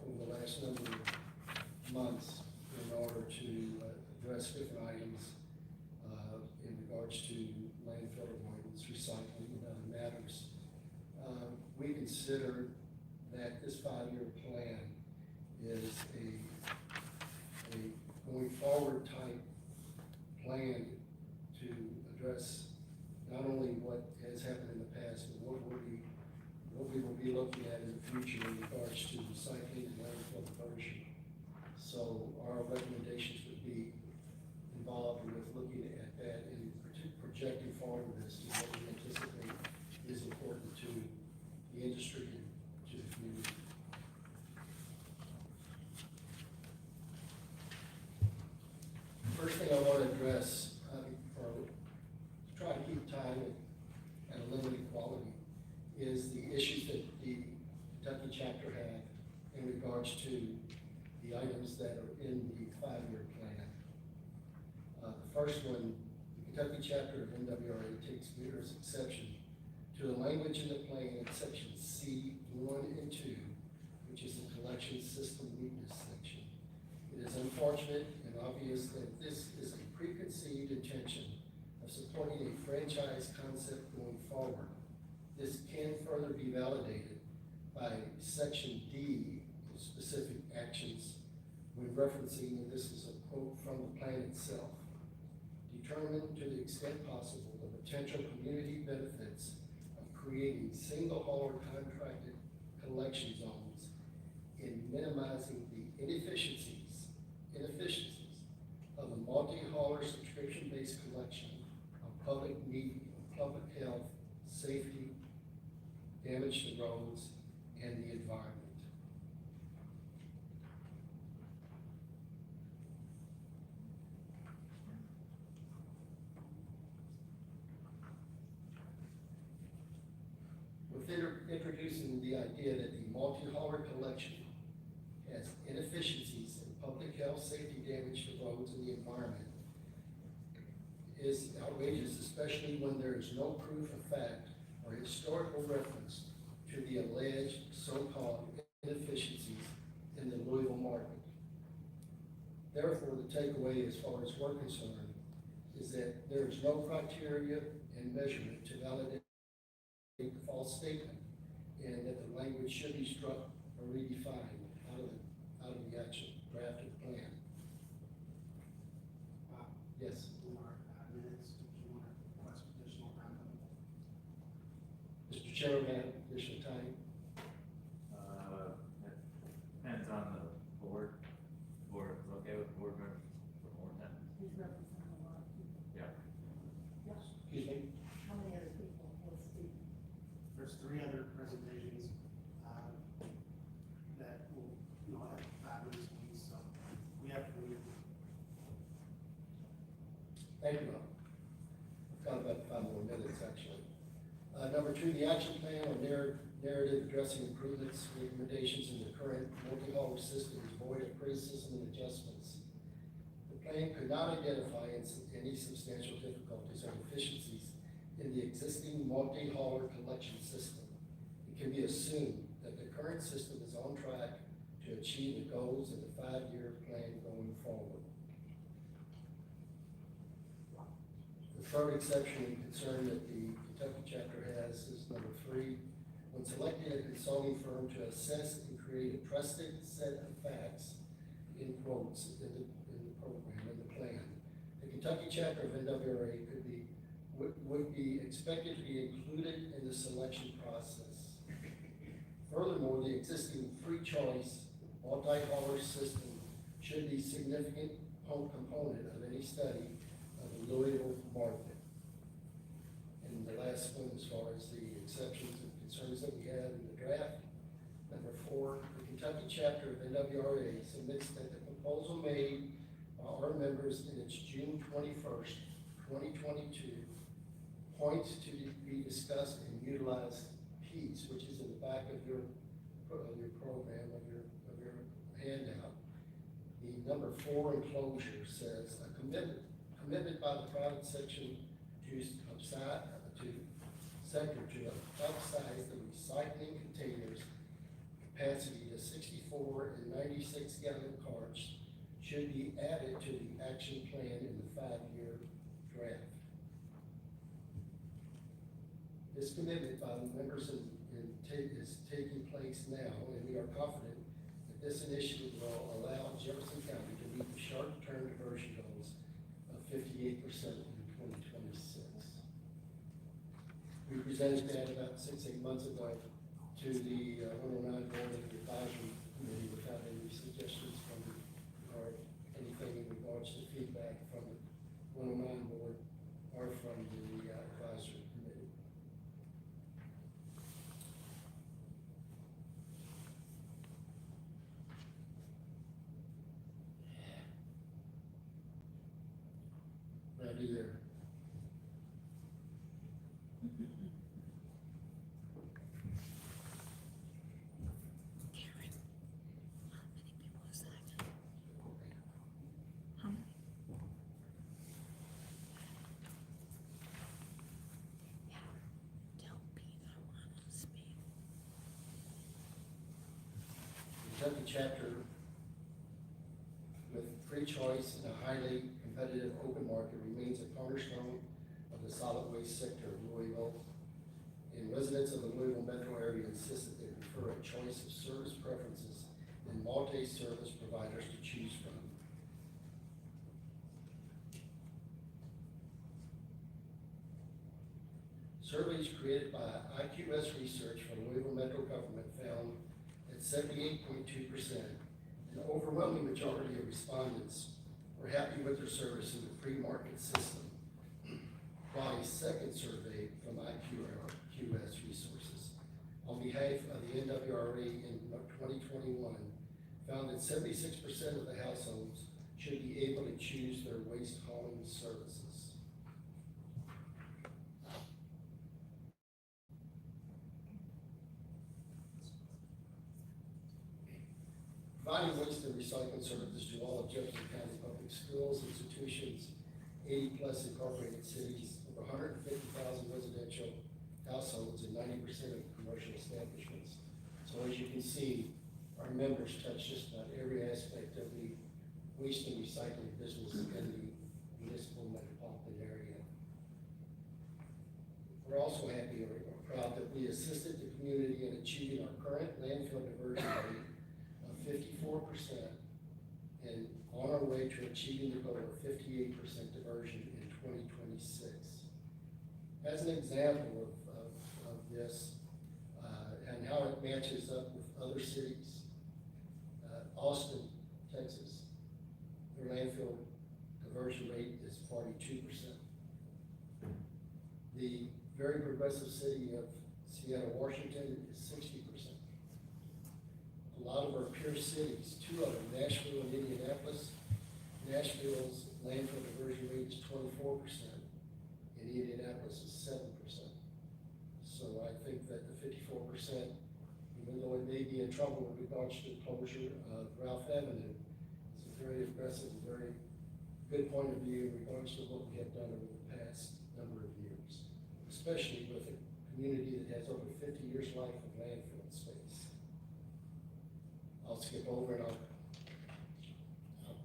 over the last number of months in order to address different items in regards to landfill avoidance, recycling, and other matters. We consider that this 5-year plan is a going forward type plan to address not only what has happened in the past, but what we will be looking at in the future in regards to recycling and landfill diversion. So our recommendations would be involved with looking at that and projecting forward as to what we anticipate is important to the industry and to the community. First thing I want to address, or try to keep time at a limited quality, is the issues that the Kentucky chapter had in regards to the items that are in the 5-year plan. The first one, the Kentucky chapter of NWRA takes vigorous exception to the language in the plan in section C1 and 2, which is the collection system weakness section. It is unfortunate and obvious that this is a preconceived intention of supporting a franchise concept going forward. This can further be validated by section D, specific actions, when referencing, and this is a quote from the plan itself, determine to the extent possible the potential community benefits of creating single hauler contracted collection zones in minimizing the inefficiencies of the multi-hauler subscription-based collection of public need, public health, safety, damage to roads, and the environment. With introducing the idea that the multi-hauler collection has inefficiencies in public health, safety, damage to roads, and the environment is outrageous, especially when there is no proof of fact or historical reference to the alleged so-called inefficiencies in the Louisville market. Therefore, the takeaway as far as we're concerned is that there is no criteria and measurement to validate the false statement, and that the language should be struck or redefined out of the actual draft of the plan. Yes. In our minutes, if you want to request additional time. Mr. Chairman, additional time? Depends on the board. Board is okay with board members for more time. He's representing a lot of people. Yeah. Excuse me? How many other people will speak? There's 3 other presentations, that will, have 5 minutes each, so we have to move. Thank you, Rob. I've got about 5 more minutes, actually. Number 2, the action plan or narrative addressing improvements, recommendations in the current multi-hauler system is void of criticism and adjustments. The plan could not identify any substantial difficulties or deficiencies in the existing multi-hauler collection system. It can be assumed that the current system is on track to achieve the goals of the 5-year plan going forward. The third exception and concern that the Kentucky chapter has is number 3. When selecting a consulting firm to assess and create a trusted set of facts, in quotes, in the program, in the plan, the Kentucky chapter of NWRA would be expected to be included in the selection process. Furthermore, the existing free choice multi-hauler system should be a significant component of any study of the Louisville market. And the last one, as far as the exceptions and concerns that we have in the draft, number 4, the Kentucky chapter of NWRA submits that the proposal made by our members in its June 21st, 2022 points to be discussed and utilized piece, which is in the back of your program, of your handout. The number 4 enclosure says a commitment by the private section to upsize the recycling containers capacity to 64 and 96 gallon carts should be added to the action plan in the 5-year draft. This commitment by the members is taking place now, and we are confident that this initiative will allow Jefferson County to meet the short-term diversion goals of 58% in 2026. We presented that about 6-8 months ago to the 109 board and the advisory committee without any suggestions from or anything in regards to feedback from the 109 board or from the advisory committee. What do I do there? Kentucky chapter with free choice in a highly competitive open market remains a cornerstone of the solid waste sector of Louisville and residents of the Louisville metro area insist that they prefer a choice of service preferences and multi-service providers to choose from. Surveys created by IQS Research for Louisville Metro Government found that 78.2%, an overwhelming majority of respondents were happy with their service in the pre-market system, while a second survey from IQS Resources on behalf of the NWRA in 2021 found that 76% of the households should be able to choose their waste hauling services. Providing waste and recycling services to all of Jefferson County public schools, institutions, 80-plus incorporated cities, over 150,000 residential households, and 90% of commercial establishments. So as you can see, our members touch just about every aspect of the waste and recycling business in the municipal metropolitan area. We're also happy or proud that we assisted the community in achieving our current landfill diversion rate of 54%, and on our way to achieving the goal of 58% diversion in 2026. As an example of this and how it matches up with other cities, Austin, Texas, their landfill diversion rate is 42%. The very progressive city of Seattle, Washington is 60%. A lot of our peer cities, two of them, Nashville and Indianapolis. Nashville's landfill diversion rate is 24%, and Indianapolis is 7%. So I think that the 54%, even though it may be in trouble with regards to the closure of Ralph Avenue, is a very aggressive, very good point of view in regards to what we have done over the past number of years, especially with a community that has over 50 years life of landfill space. I'll skip over and I'll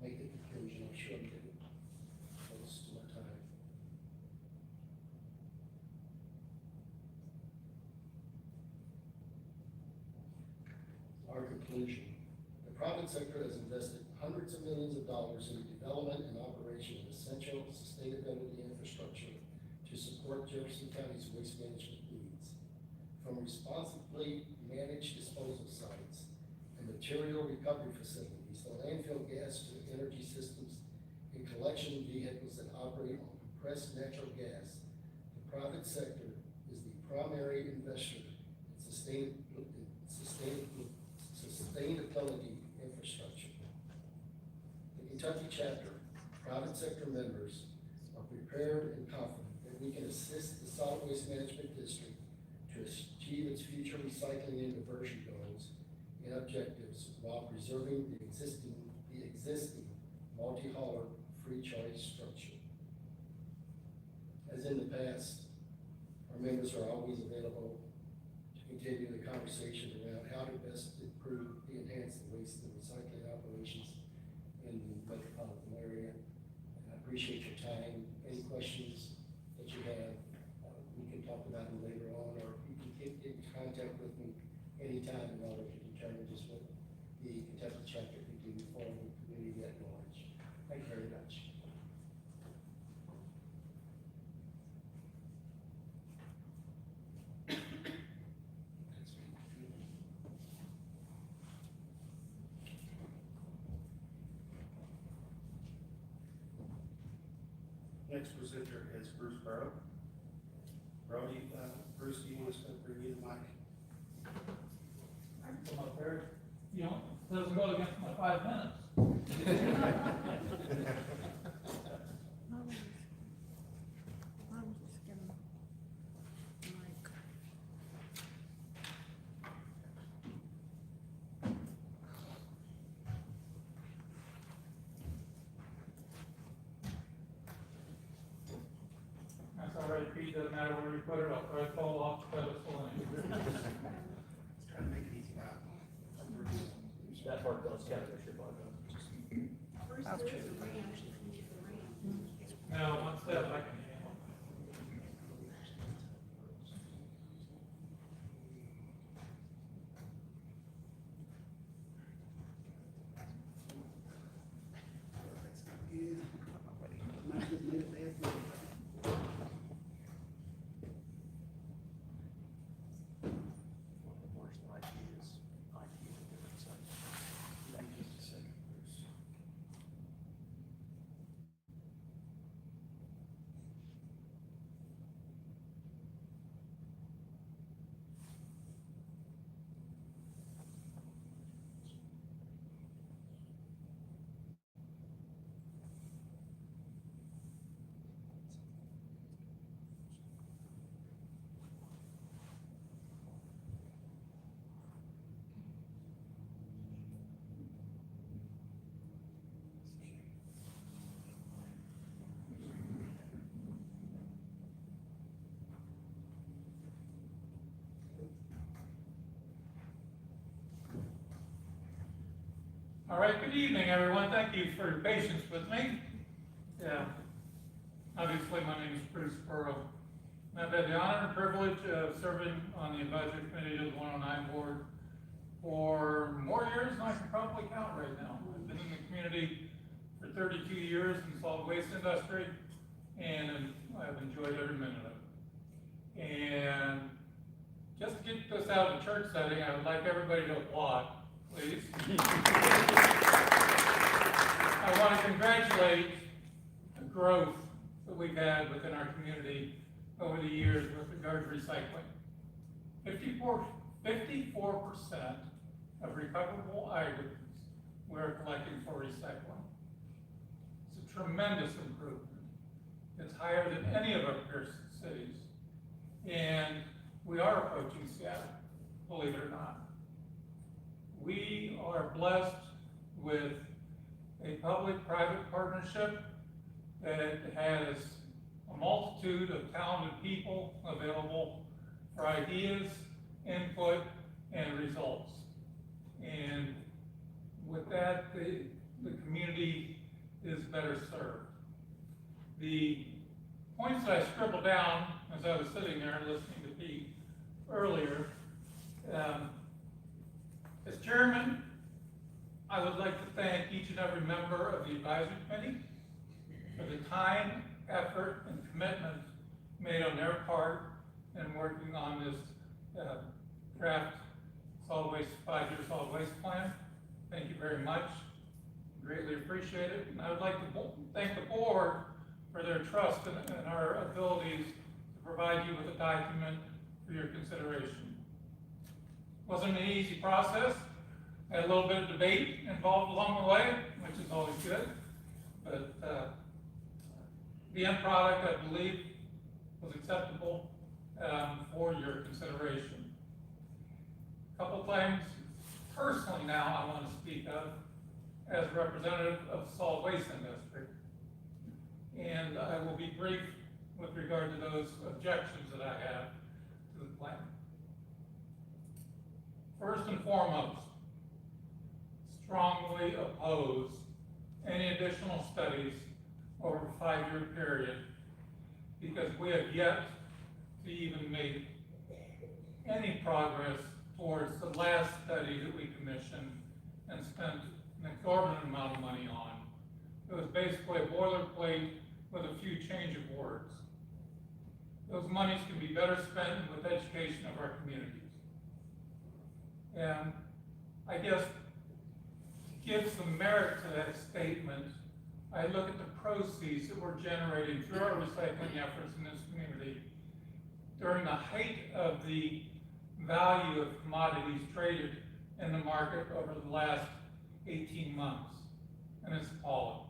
make the conclusion. I'm sure I'm getting close to my time. Our conclusion. The private sector has invested hundreds of millions of dollars in the development and operation of essential sustainability infrastructure to support Jefferson County's waste management needs. From responsibly managed disposal sites and material recovery facilities, the landfill gas to energy systems and collection vehicles that operate on compressed natural gas, the private sector is the primary investor in sustainability infrastructure. The Kentucky chapter, private sector members are prepared and confident that we can assist the solid waste management district to achieve its future recycling and diversion goals and objectives while preserving the existing multi-hauler free choice structure. As in the past, our members are always available to continue the conversation around how to best improve the enhance the waste and recycling operations in the metropolitan area. And I appreciate your time. Any questions that you have, we can talk about them later on, or you can get in contact with me anytime in order to determine just what the Kentucky chapter can do for the community at large. Thank you very much. Next presenter is Bruce Burrow. Brody, Bruce, do you want us to bring you the mic? I can come up there, you know, doesn't go against my 5 minutes. I'm just gonna, like, That's all right, Pete, doesn't matter where you put it, I'll try to fall off the pedestal anyway. Let's try to make it easy now. That part does kind of your bug. No, one step I can handle. Might just made a bad move. One of the worst ideas, IT is a different site. Give me just a second, Bruce. All right, good evening, everyone. Thank you for your patience with me. Yeah, obviously, my name is Bruce Burrow. And I've had the honor and privilege of serving on the advisory committee of the 109 board for more years than I can probably count right now. I've been in the community for 32 years in the solid waste industry, and I've enjoyed every minute of it. And just to get this out of the church setting, I would like everybody to applaud, please. I want to congratulate the growth that we've had within our community over the years with regard to recycling. 54% of recoverable items we're collecting for recycling. It's a tremendous improvement. It's higher than any of our peer cities. And we are approaching Seattle, believe it or not. We are blessed with a public-private partnership that has a multitude of talented people available for ideas, input, and results. And with that, the community is better served. The points that I scribbled down as I was sitting there listening to Pete earlier, as chairman, I would like to thank each and every member of the advisory committee for the time, effort, and commitment made on their part in working on this draft solid waste, 5-year solid waste plan. Thank you very much. Greatly appreciate it. And I would like to thank the board for their trust in our abilities to provide you with a document for your consideration. Wasn't an easy process. Had a little bit of debate involved along the way, which is always good. But the end product, I believe, was acceptable for your consideration. A couple things personally now I want to speak of as representative of the solid waste industry. And I will be brief with regard to those objections that I have to the plan. First and foremost, strongly oppose any additional studies over a 5-year period because we have yet to even make any progress towards the last study that we commissioned and spent an exorbitant amount of money on. It was basically a boilerplate with a few change of words. Those monies can be better spent with education of our communities. And I guess to give some merit to that statement, I look at the proceeds that we're generating through our recycling efforts in this community during the height of the value of commodities traded in the market over the last 18 months, and it's appalling.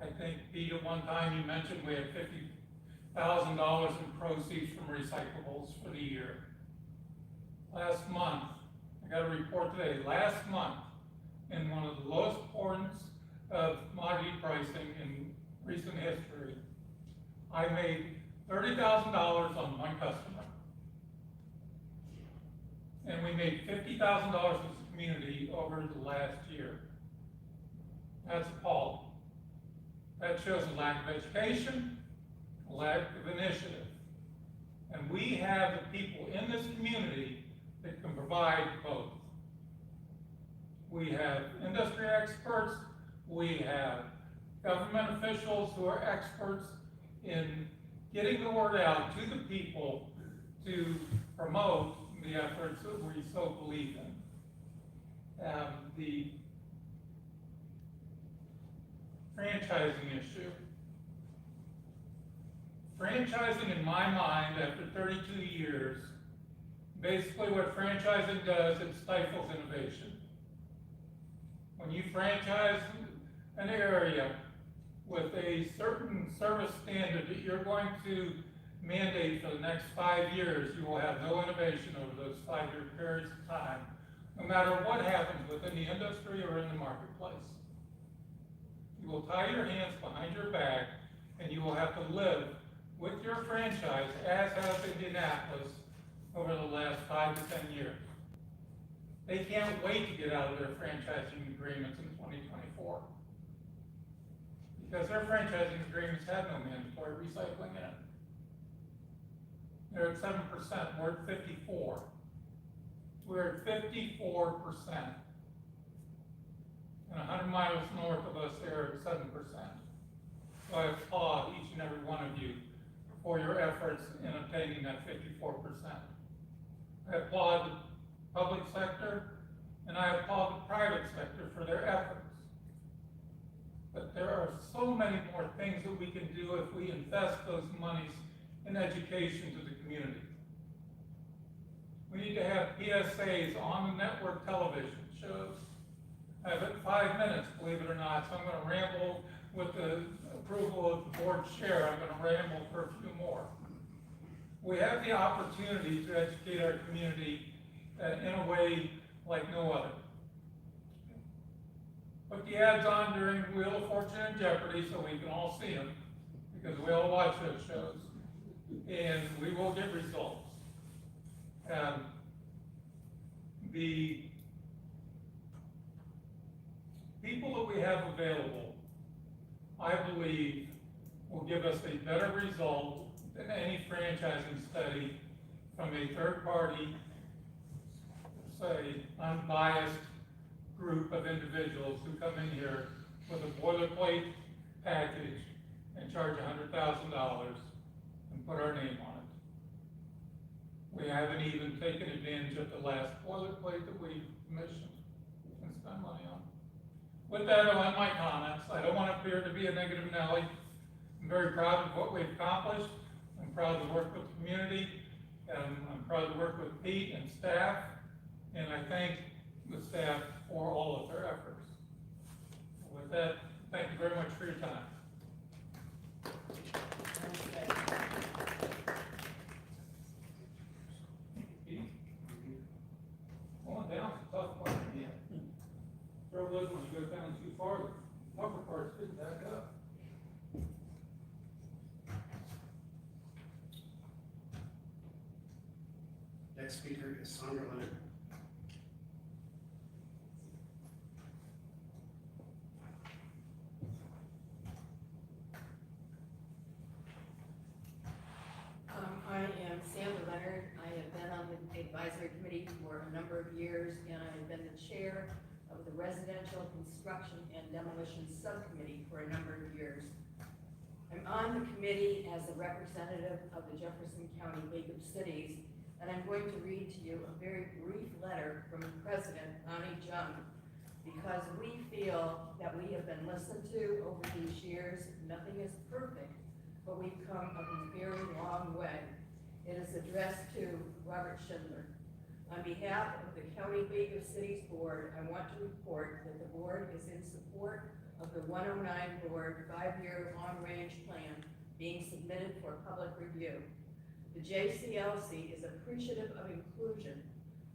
I think, Pete, at one time you mentioned we had $50,000 in proceeds from recyclables for the year. Last month, I got a report today, last month, in one of the lowest points of commodity pricing in recent history, I made $30,000 on one customer. And we made $50,000 as a community over the last year. That's appalling. That shows a lack of education, a lack of initiative. And we have the people in this community that can provide both. We have industry experts, We have government officials who are experts in getting the word out to the people to promote the efforts that we so believe in. The franchising issue. Franchising, in my mind, after 32 years, basically what franchising does, it stifles innovation. When you franchise an area with a certain service standard that you're going to mandate for the next 5 years, you will have no innovation over those 5-year periods of time, no matter what happens within the industry or in the marketplace. You will tie your hands behind your back, and you will have to live with your franchise, as has Indianapolis over the last 5 to 10 years. They can't wait to get out of their franchising agreements in 2024. Because their franchising agreements have no mandatory recycling in it. They're at 7%, we're at 54. We're at 54%. And 100 miles north of us, they're at 7%. So I applaud each and every one of you for your efforts in obtaining that 54%. I applaud the public sector, and I applaud the private sector for their efforts. But there are so many more things that we can do if we invest those monies in education to the community. We need to have PSAs on the network television shows. I have it 5 minutes, believe it or not, so I'm going to ramble with the approval of the board chair. I'm going to ramble for a few more. We have the opportunity to educate our community in a way like no other. Put the ads on during Wheel of Fortune and Jeopardy so we can all see them, because we all watch those shows, and we will get results. The people that we have available, I believe, will give us a better result than any franchising study from a third party, say, unbiased group of individuals who come in here with a boilerplate package and charge $100,000 and put our name on it. We haven't even taken advantage of the last boilerplate that we commissioned and spent money on. With that, I'll end my comments. I don't want to appear to be a negative Nelly. I'm very proud of what we've accomplished. I'm proud to work with the community, and I'm proud to work with Pete and staff, and I thank the staff for all of their efforts. With that, thank you very much for your time. Pete? Going down is a tough part. Trouble is, when you go down too far, the upper part's getting back up. Next speaker is Sandra Leonard. I am Sandra Leonard. I have been on the advisory committee for a number of years, and I have been the chair of the residential construction and demolition subcommittee for a number of years. I'm on the committee as a representative of the Jefferson County League of Cities, and I'm going to read to you a very brief letter from President Bonnie Jung, because we feel that we have been listened to over these years. Nothing is perfect, but we've come a very long way. It is addressed to Robert Schindler. On behalf of the County League of Cities Board, I want to report that the board is in support of the 109 Board 5-year long-range plan being submitted for public review. The JCLC is appreciative of inclusion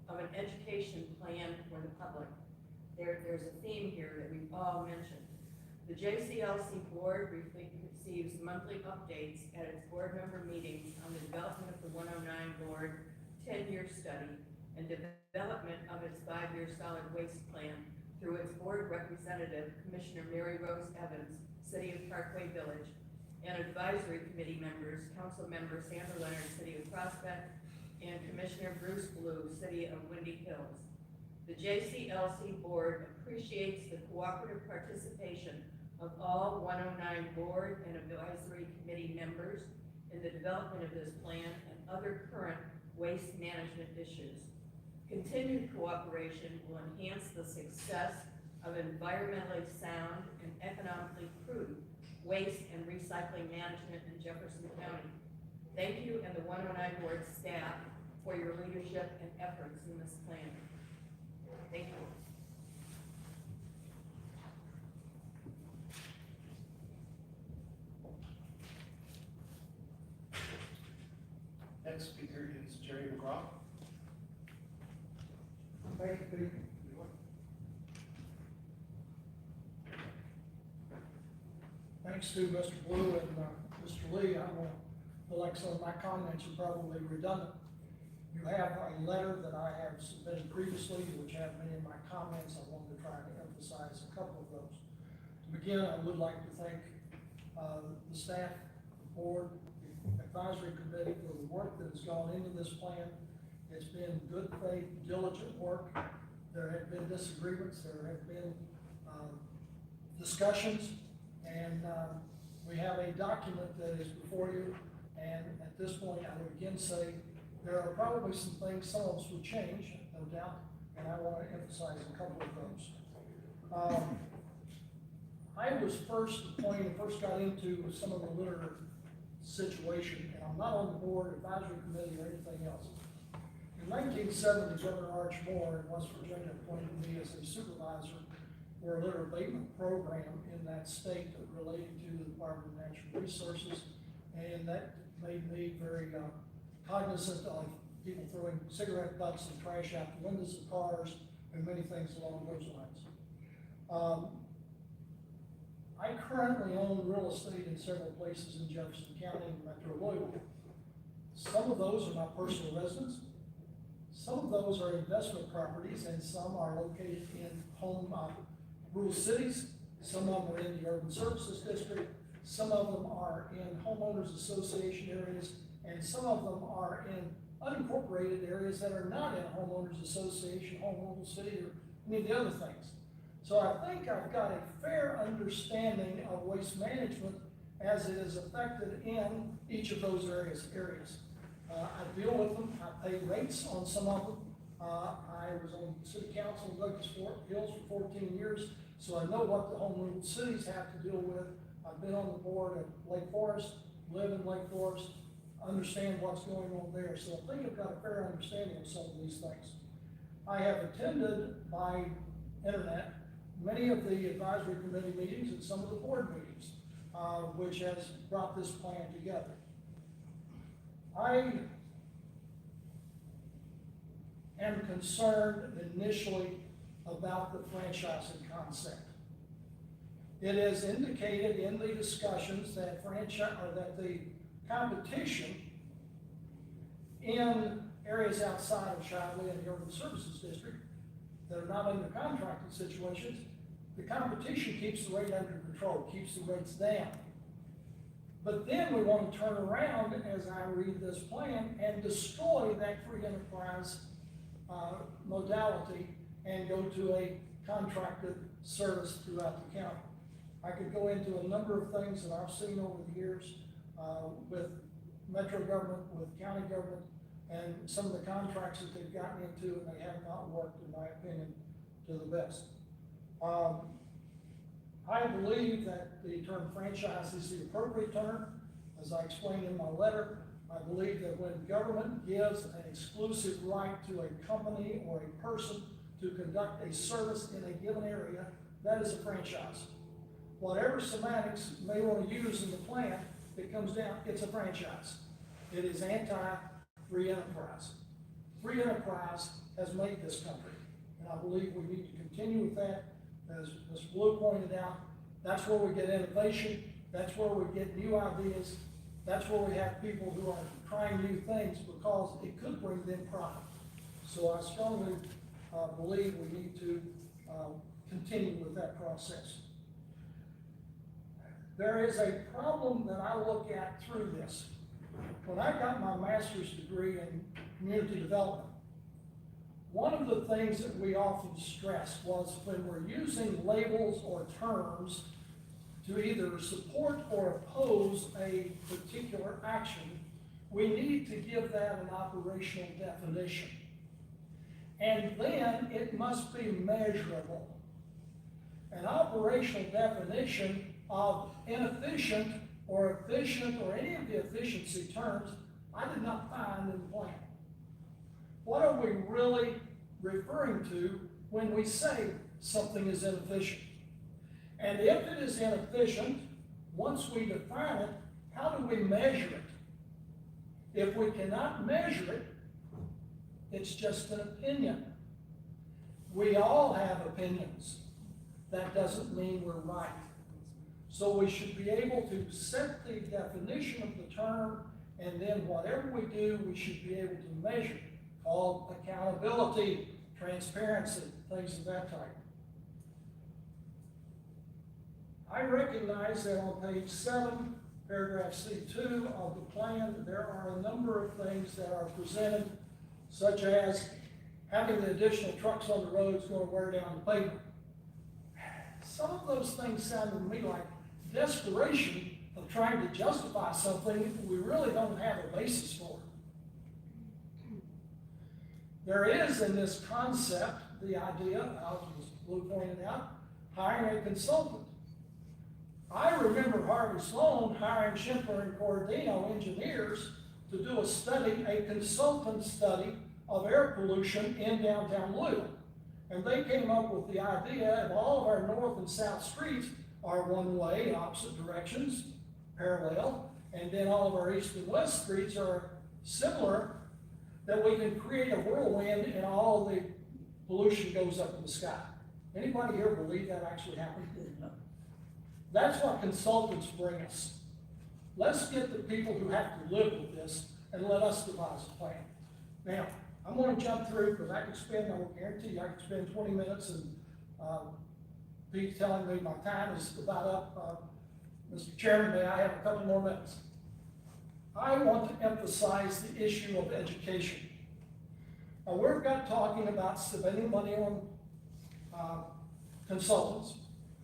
of an education plan for the public. There's a theme here that we've all mentioned. The JCLC board receives monthly updates at its board member meetings on the development of the 109 Board 10-year study and development of its 5-year solid waste plan through its board representative, Commissioner Mary Rose Evans, City of Parkway Village, and advisory committee members, Council Member Sandra Leonard, City of Prospect, and Commissioner Bruce Blue, City of Windy Hills. The JCLC Board appreciates the cooperative participation of all 109 Board and Advisory Committee members in the development of this plan and other current waste management issues. Continued cooperation will enhance the success of environmentally sound and economically prudent waste and recycling management in Jefferson County. Thank you and the 109 Board staff for your leadership and efforts in this plan. Thank you. Next speaker is Jerry McGraw. Thank you, Pete. Thanks to Mr. Blue and Mr. Lee, I will feel like some of my comments are probably redundant. You have a letter that I have submitted previously, which have many of my comments. I wanted to try to emphasize a couple of those. To begin, I would like to thank the staff, the board, the advisory committee for the work that has gone into this plan. It's been good faith, diligent work. There have been disagreements, there have been discussions, and we have a document that is before you. And at this point, I would again say there are probably some things, some of us would change, no doubt, and I want to emphasize a couple of those. I was first appointed, first got into some of the litter situation, and I'm not on the board, advisory committee, or anything else. In 1970, Governor Arch Moore in West Virginia appointed me as a supervisor for a litter abatement program in that state that related to the Department of Natural Resources, and that made me very cognizant of people throwing cigarette butts and trash out the windows of cars and many things along those lines. I currently own real estate in several places in Jefferson County and Metro Louisville. Some of those are my personal residence. Some of those are investment properties, and some are located in rural cities. Some of them are in the urban services district. Some of them are in homeowners association areas, and some of them are in unincorporated areas that are not in homeowners association, homeowners city, or any of the other things. So I think I've got a fair understanding of waste management as it is affected in each of those areas. I deal with them. I pay rates on some of them. I was on city council in Douglas Hills for 14 years, so I know what the home rule cities have to deal with. I've been on the board at Lake Forest, live in Lake Forest, understand what's going on there. So I think I've got a fair understanding of some of these things. I have attended by internet many of the advisory committee meetings and some of the board meetings, which has brought this plan together. I am concerned initially about the franchising concept. It is indicated in the discussions that the competition in areas outside of Shively and the urban services district that are not under contracted situations, the competition keeps the rate under control, keeps the rates down. But then we want to turn around, as I read this plan, and destroy that free enterprise modality and go to a contracted service throughout the county. I could go into a number of things that I've seen over the years with metro government, with county government, and some of the contracts that they've gotten into, and they have not worked, in my opinion, to the best. I believe that the term franchise is the appropriate term. As I explained in my letter, I believe that when government gives an exclusive right to a company or a person to conduct a service in a given area, that is a franchise. Whatever semantics you may want to use in the plan, it comes down, it's a franchise. It is anti-free enterprise. Free enterprise has made this country, and I believe we need to continue with that. As Ms. Blue pointed out, that's where we get innovation, that's where we get new ideas, that's where we have people who are trying new things because it could bring them profit. So I strongly believe we need to continue with that process. There is a problem that I look at through this. When I got my master's degree in community development, one of the things that we often stressed was when we're using labels or terms to either support or oppose a particular action, we need to give that an operational definition. And then it must be measurable. An operational definition of inefficient or efficient or any of the efficiency terms, I did not find in the plan. What are we really referring to when we say something is inefficient? And if it is inefficient, once we define it, how do we measure it? If we cannot measure it, it's just an opinion. We all have opinions. That doesn't mean we're right. So we should be able to set the definition of the term, and then whatever we do, we should be able to measure, called accountability, transparency, things of that type. I recognize that on page 7, paragraph C2 of the plan, there are a number of things that are presented, such as having the additional trucks on the road is going to wear down the pavement. Some of those things sound to me like desperation of trying to justify something we really don't have a basis for. There is in this concept the idea, as Lou pointed out, hiring a consultant. I remember Harvey Sloan hiring Schindler and Cordino engineers to do a study, a consultant study of air pollution in downtown Louisville. And they came up with the idea of all of our north and south streets are one way, opposite directions, parallel, and then all of our east and west streets are similar, that we can create a whirlwind and all the pollution goes up in the sky. Anybody here believe that actually happened? That's what consultants bring us. Let's get the people who have to live with this and let us devise a plan. Now, I'm going to jump through because I could spend, I will guarantee you, I could spend 20 minutes and Pete's telling me my time is about up. Mr. Chairman, may I have a couple more minutes? I want to emphasize the issue of education. We're got talking about spending money on consultants.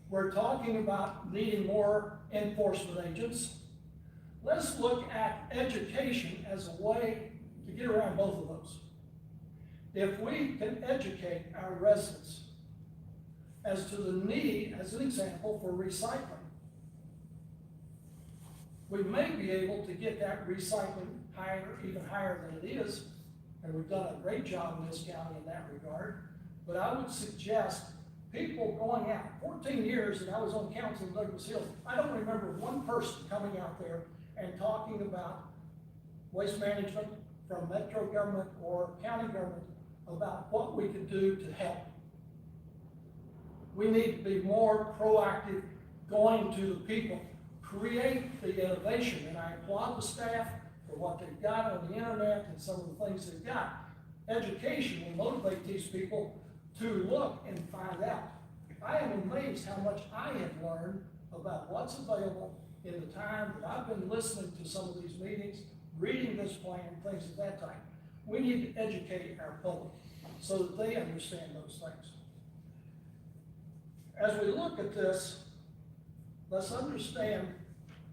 We're talking about needing more enforcement agents. Let's look at education as a way to get around both of those. If we can educate our residents as to the need, as an example, for recycling, we may be able to get that recycling higher, even higher than it is, and we've done a great job in this county in that regard. But I would suggest people going out, 14 years that I was on council in Douglas Hills, I don't remember one person coming out there and talking about waste management from metro government or county government about what we could do to help. We need to be more proactive, going to the people, create the innovation, and I applaud the staff for what they've got on the internet and some of the things they've got. Education will motivate these people to look and find out. I am amazed how much I have learned about what's available in the time that I've been listening to some of these meetings, reading this plan, things of that type. We need to educate our public so that they understand those things. As we look at this, let's understand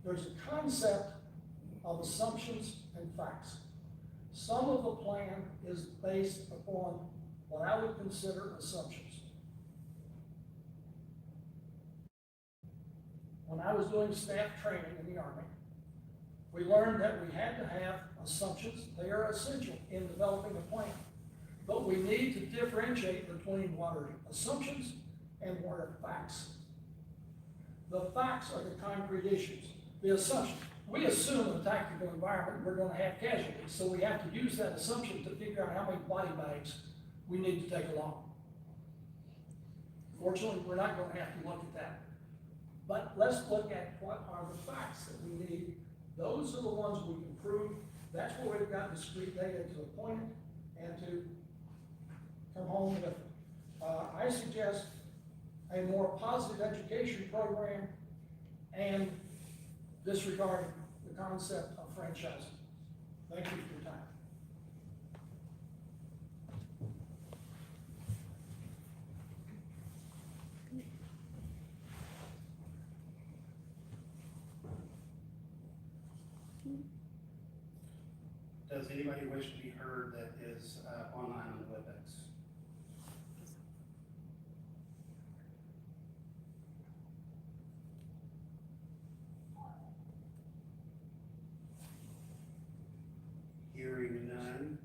there's a concept of assumptions and facts. Some of the plan is based upon what I would consider assumptions. When I was doing staff training in the Army, we learned that we had to have assumptions. They are essential in developing a plan. But we need to differentiate between what are assumptions and what are facts. The facts are the concrete issues. The assumption, we assume in a tactical environment we're going to have casualties, so we have to use that assumption to figure out how many body bags we need to take along. Fortunately, we're not going to have to look at that. But let's look at what are the facts that we need. Those are the ones we can prove. That's where we've got discrete data to appoint and to come home with. I suggest a more positive education program and disregarding the concept of franchising. Thank you for your time. Does anybody wish to be heard that is online on WebEx? Hearing none.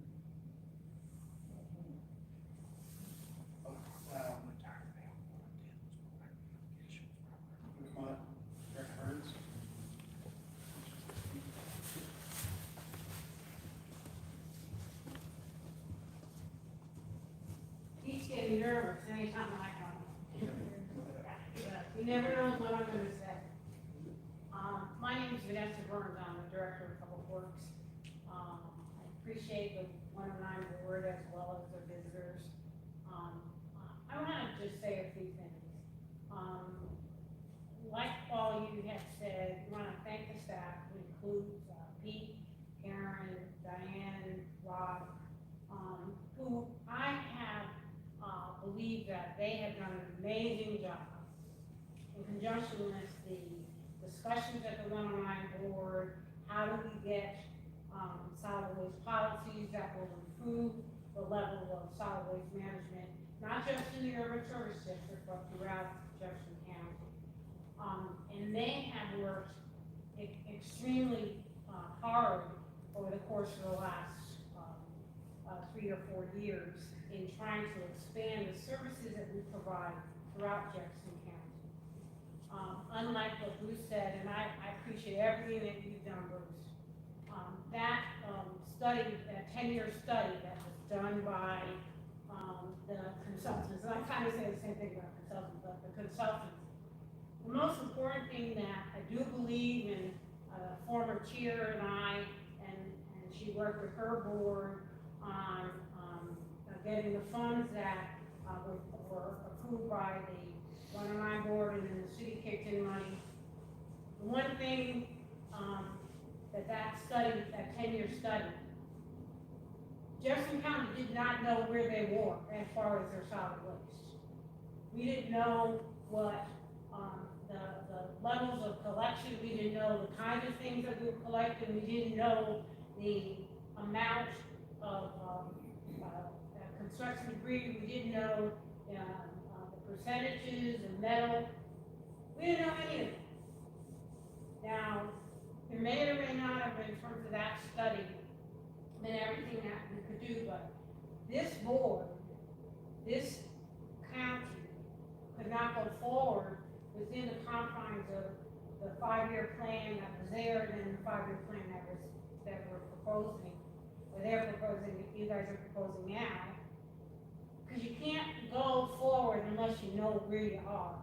Come on, Director Burns. He's getting nervous anytime I come. You never know what I'm gonna say. My name is Vanessa Burns, I'm the Director of Public Works. I appreciate the 109 board as well as the visitors. I wanna just say a few things. Like all you have said, I wanna thank the staff, who includes Pete, Karen, Diane, Rob, who I have believe that they have done an amazing job in conjunction with the discussions at the 109 board. How do we get solid waste policies that will improve the level of solid waste management, not just in the urban service district, but throughout Jefferson County. And they have worked extremely hard over the course of the last 3 or 4 years in trying to expand the services that we provide throughout Jefferson County. Unlike what Bruce said, and I appreciate everything that you've done, Bruce, that study, that 10-year study that was done by the consultants, and I kind of say the same thing about consultants, but the consultants. The most important thing that I do believe in, former chair and I, and she worked with her board on getting the funds that were approved by the 109 board and then the city kicked in money. The one thing that study, that 10-year study, Jefferson County did not know where they were as far as their solid waste. We didn't know what the levels of collection, we didn't know the kind of things that we were collecting, we didn't know the amount of construction debris, we didn't know the percentages and metal, we didn't know any of it. Now, there may or may not have, in terms of that study, been everything that we could do, but this board, this county, could not go forward within the confines of the 5-year plan that was there, and then the 5-year plan that we're proposing, or they're proposing, that you guys are proposing now. Because you can't go forward unless you know where you are.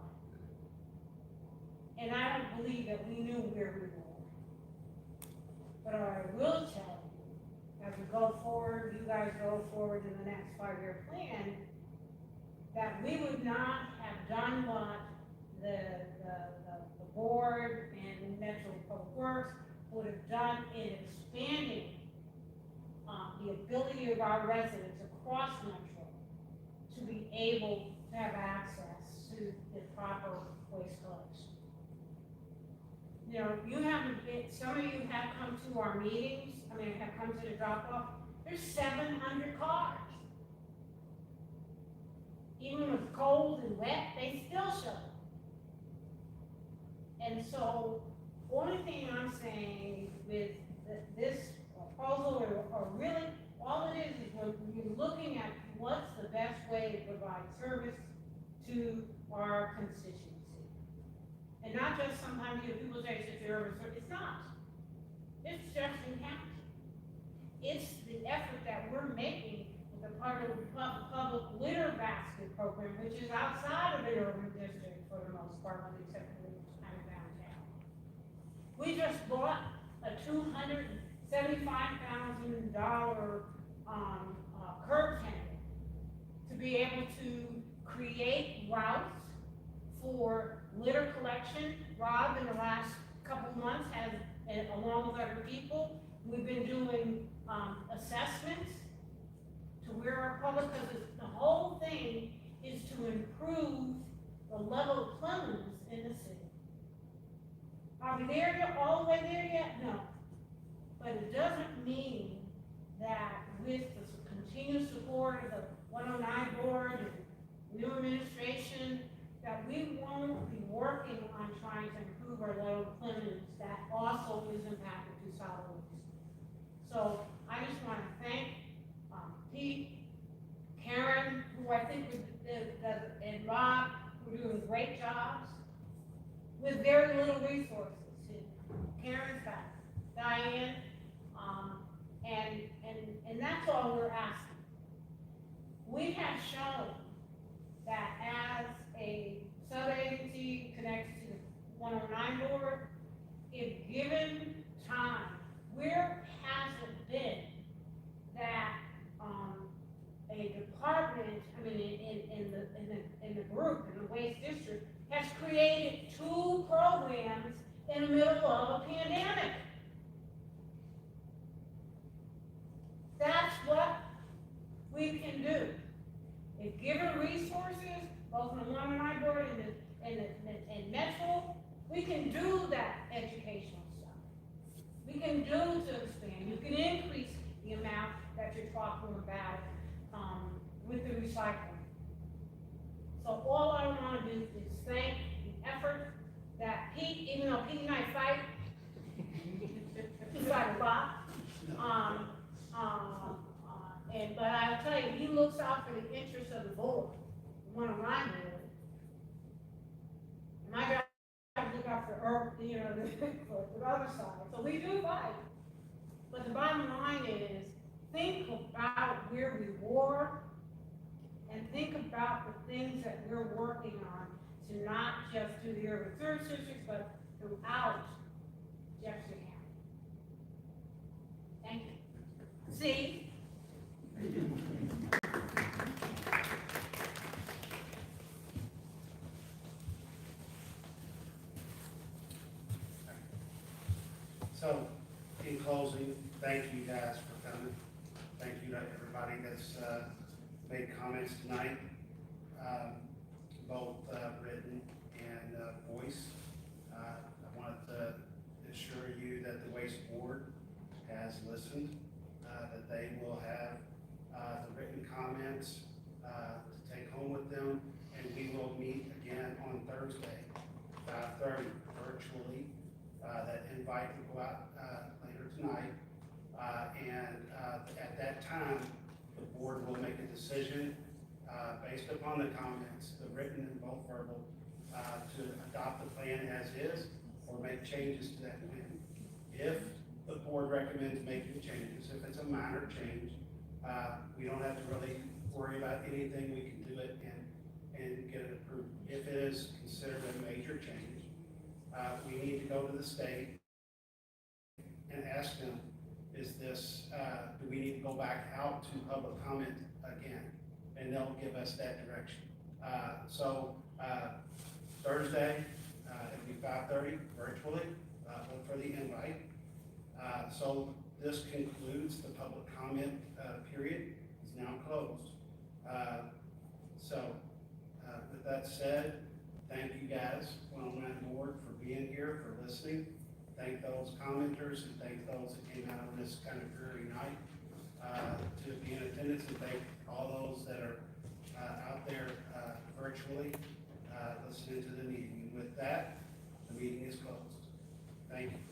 And I don't believe that we knew where we were. But what I will tell you, as we go forward, you guys go forward in the next 5-year plan, that we would not have done what the board and Metro Public Works would have done in expanding the ability of our residents across Metro to be able to have access to the proper waste collection. You know, some of you have come to our meetings, have come to the drop-off, there's 700 cars. Even when it's cold and wet, they still show up. And so, only thing I'm saying with this proposal, or really, all it is when you're looking at what's the best way to provide service to our constituency. And not just sometimes people say it's a urban service, it's not. It's Jefferson County. It's the effort that we're making with the part of the public litter basket program, which is outside of the urban district for the most part, except for kind of downtown. We just bought a $275,000 curb tender to be able to create routes for litter collection. Rob, in the last couple of months, has, along with other people, we've been doing assessments to where our public, because the whole thing is to improve the level of cleanliness in the city. Are we there yet, all the way there yet? No. But it doesn't mean that with the continued support of the 109 board and new administration, that we won't be working on trying to improve our level of cleanliness that also is impacted to solid waste. So I just want to thank Pete, Karen, who I think and Rob, who are doing great jobs with very little resources. Karen's got Diane, and that's all we're asking. We have shown that as a sub-agency connected to the 109 board, if given time, where has it been that, a department, in the group, in the waste district, has created 2 programs in the middle of a pandemic? That's what we can do. If given resources, both from the 109 board and Metro, we can do that educational stuff. We can do to expand. You can increase the amount that you're talking about with the recycling. So all I want to do is thank the effort that Pete, even though Pete and I fight, we fight a lot. But I'll tell you, he looks out for the interests of the board, the 109 board. And my job is to look out for the other side. So we do fight. But the bottom line is, think about where we were and think about the things that we're working on to not just do the urban service districts, but throughout Jefferson County. Thank you. See? So, in closing, thank you guys for coming. Thank you to everybody that's made comments tonight, both written and voice. I wanted to assure you that the Waste Board has listened, that they will have the written comments to take home with them, and we will meet again on Thursday, 5:30, virtually. That invite will go out later tonight, and at that time, the board will make a decision based upon the comments, the written and both verbal, to adopt the plan as is or make changes to that plan. If the board recommends making changes, if it's a minor change, we don't have to really worry about anything. We can do it and get it approved. If it is considered a major change, we need to go to the state and ask them, is this, do we need to go back out to public comment again? And they'll give us that direction. Thursday, it'll be 5:30 virtually, look for the invite. So this concludes the public comment period. It's now closed. With that said, thank you guys on that board for being here, for listening. Thank those commenters and thank those that came out on this kind of dreary night to be in attendance, and thank all those that are out there virtually listening to the meeting. And with that, the meeting is closed. Thank you.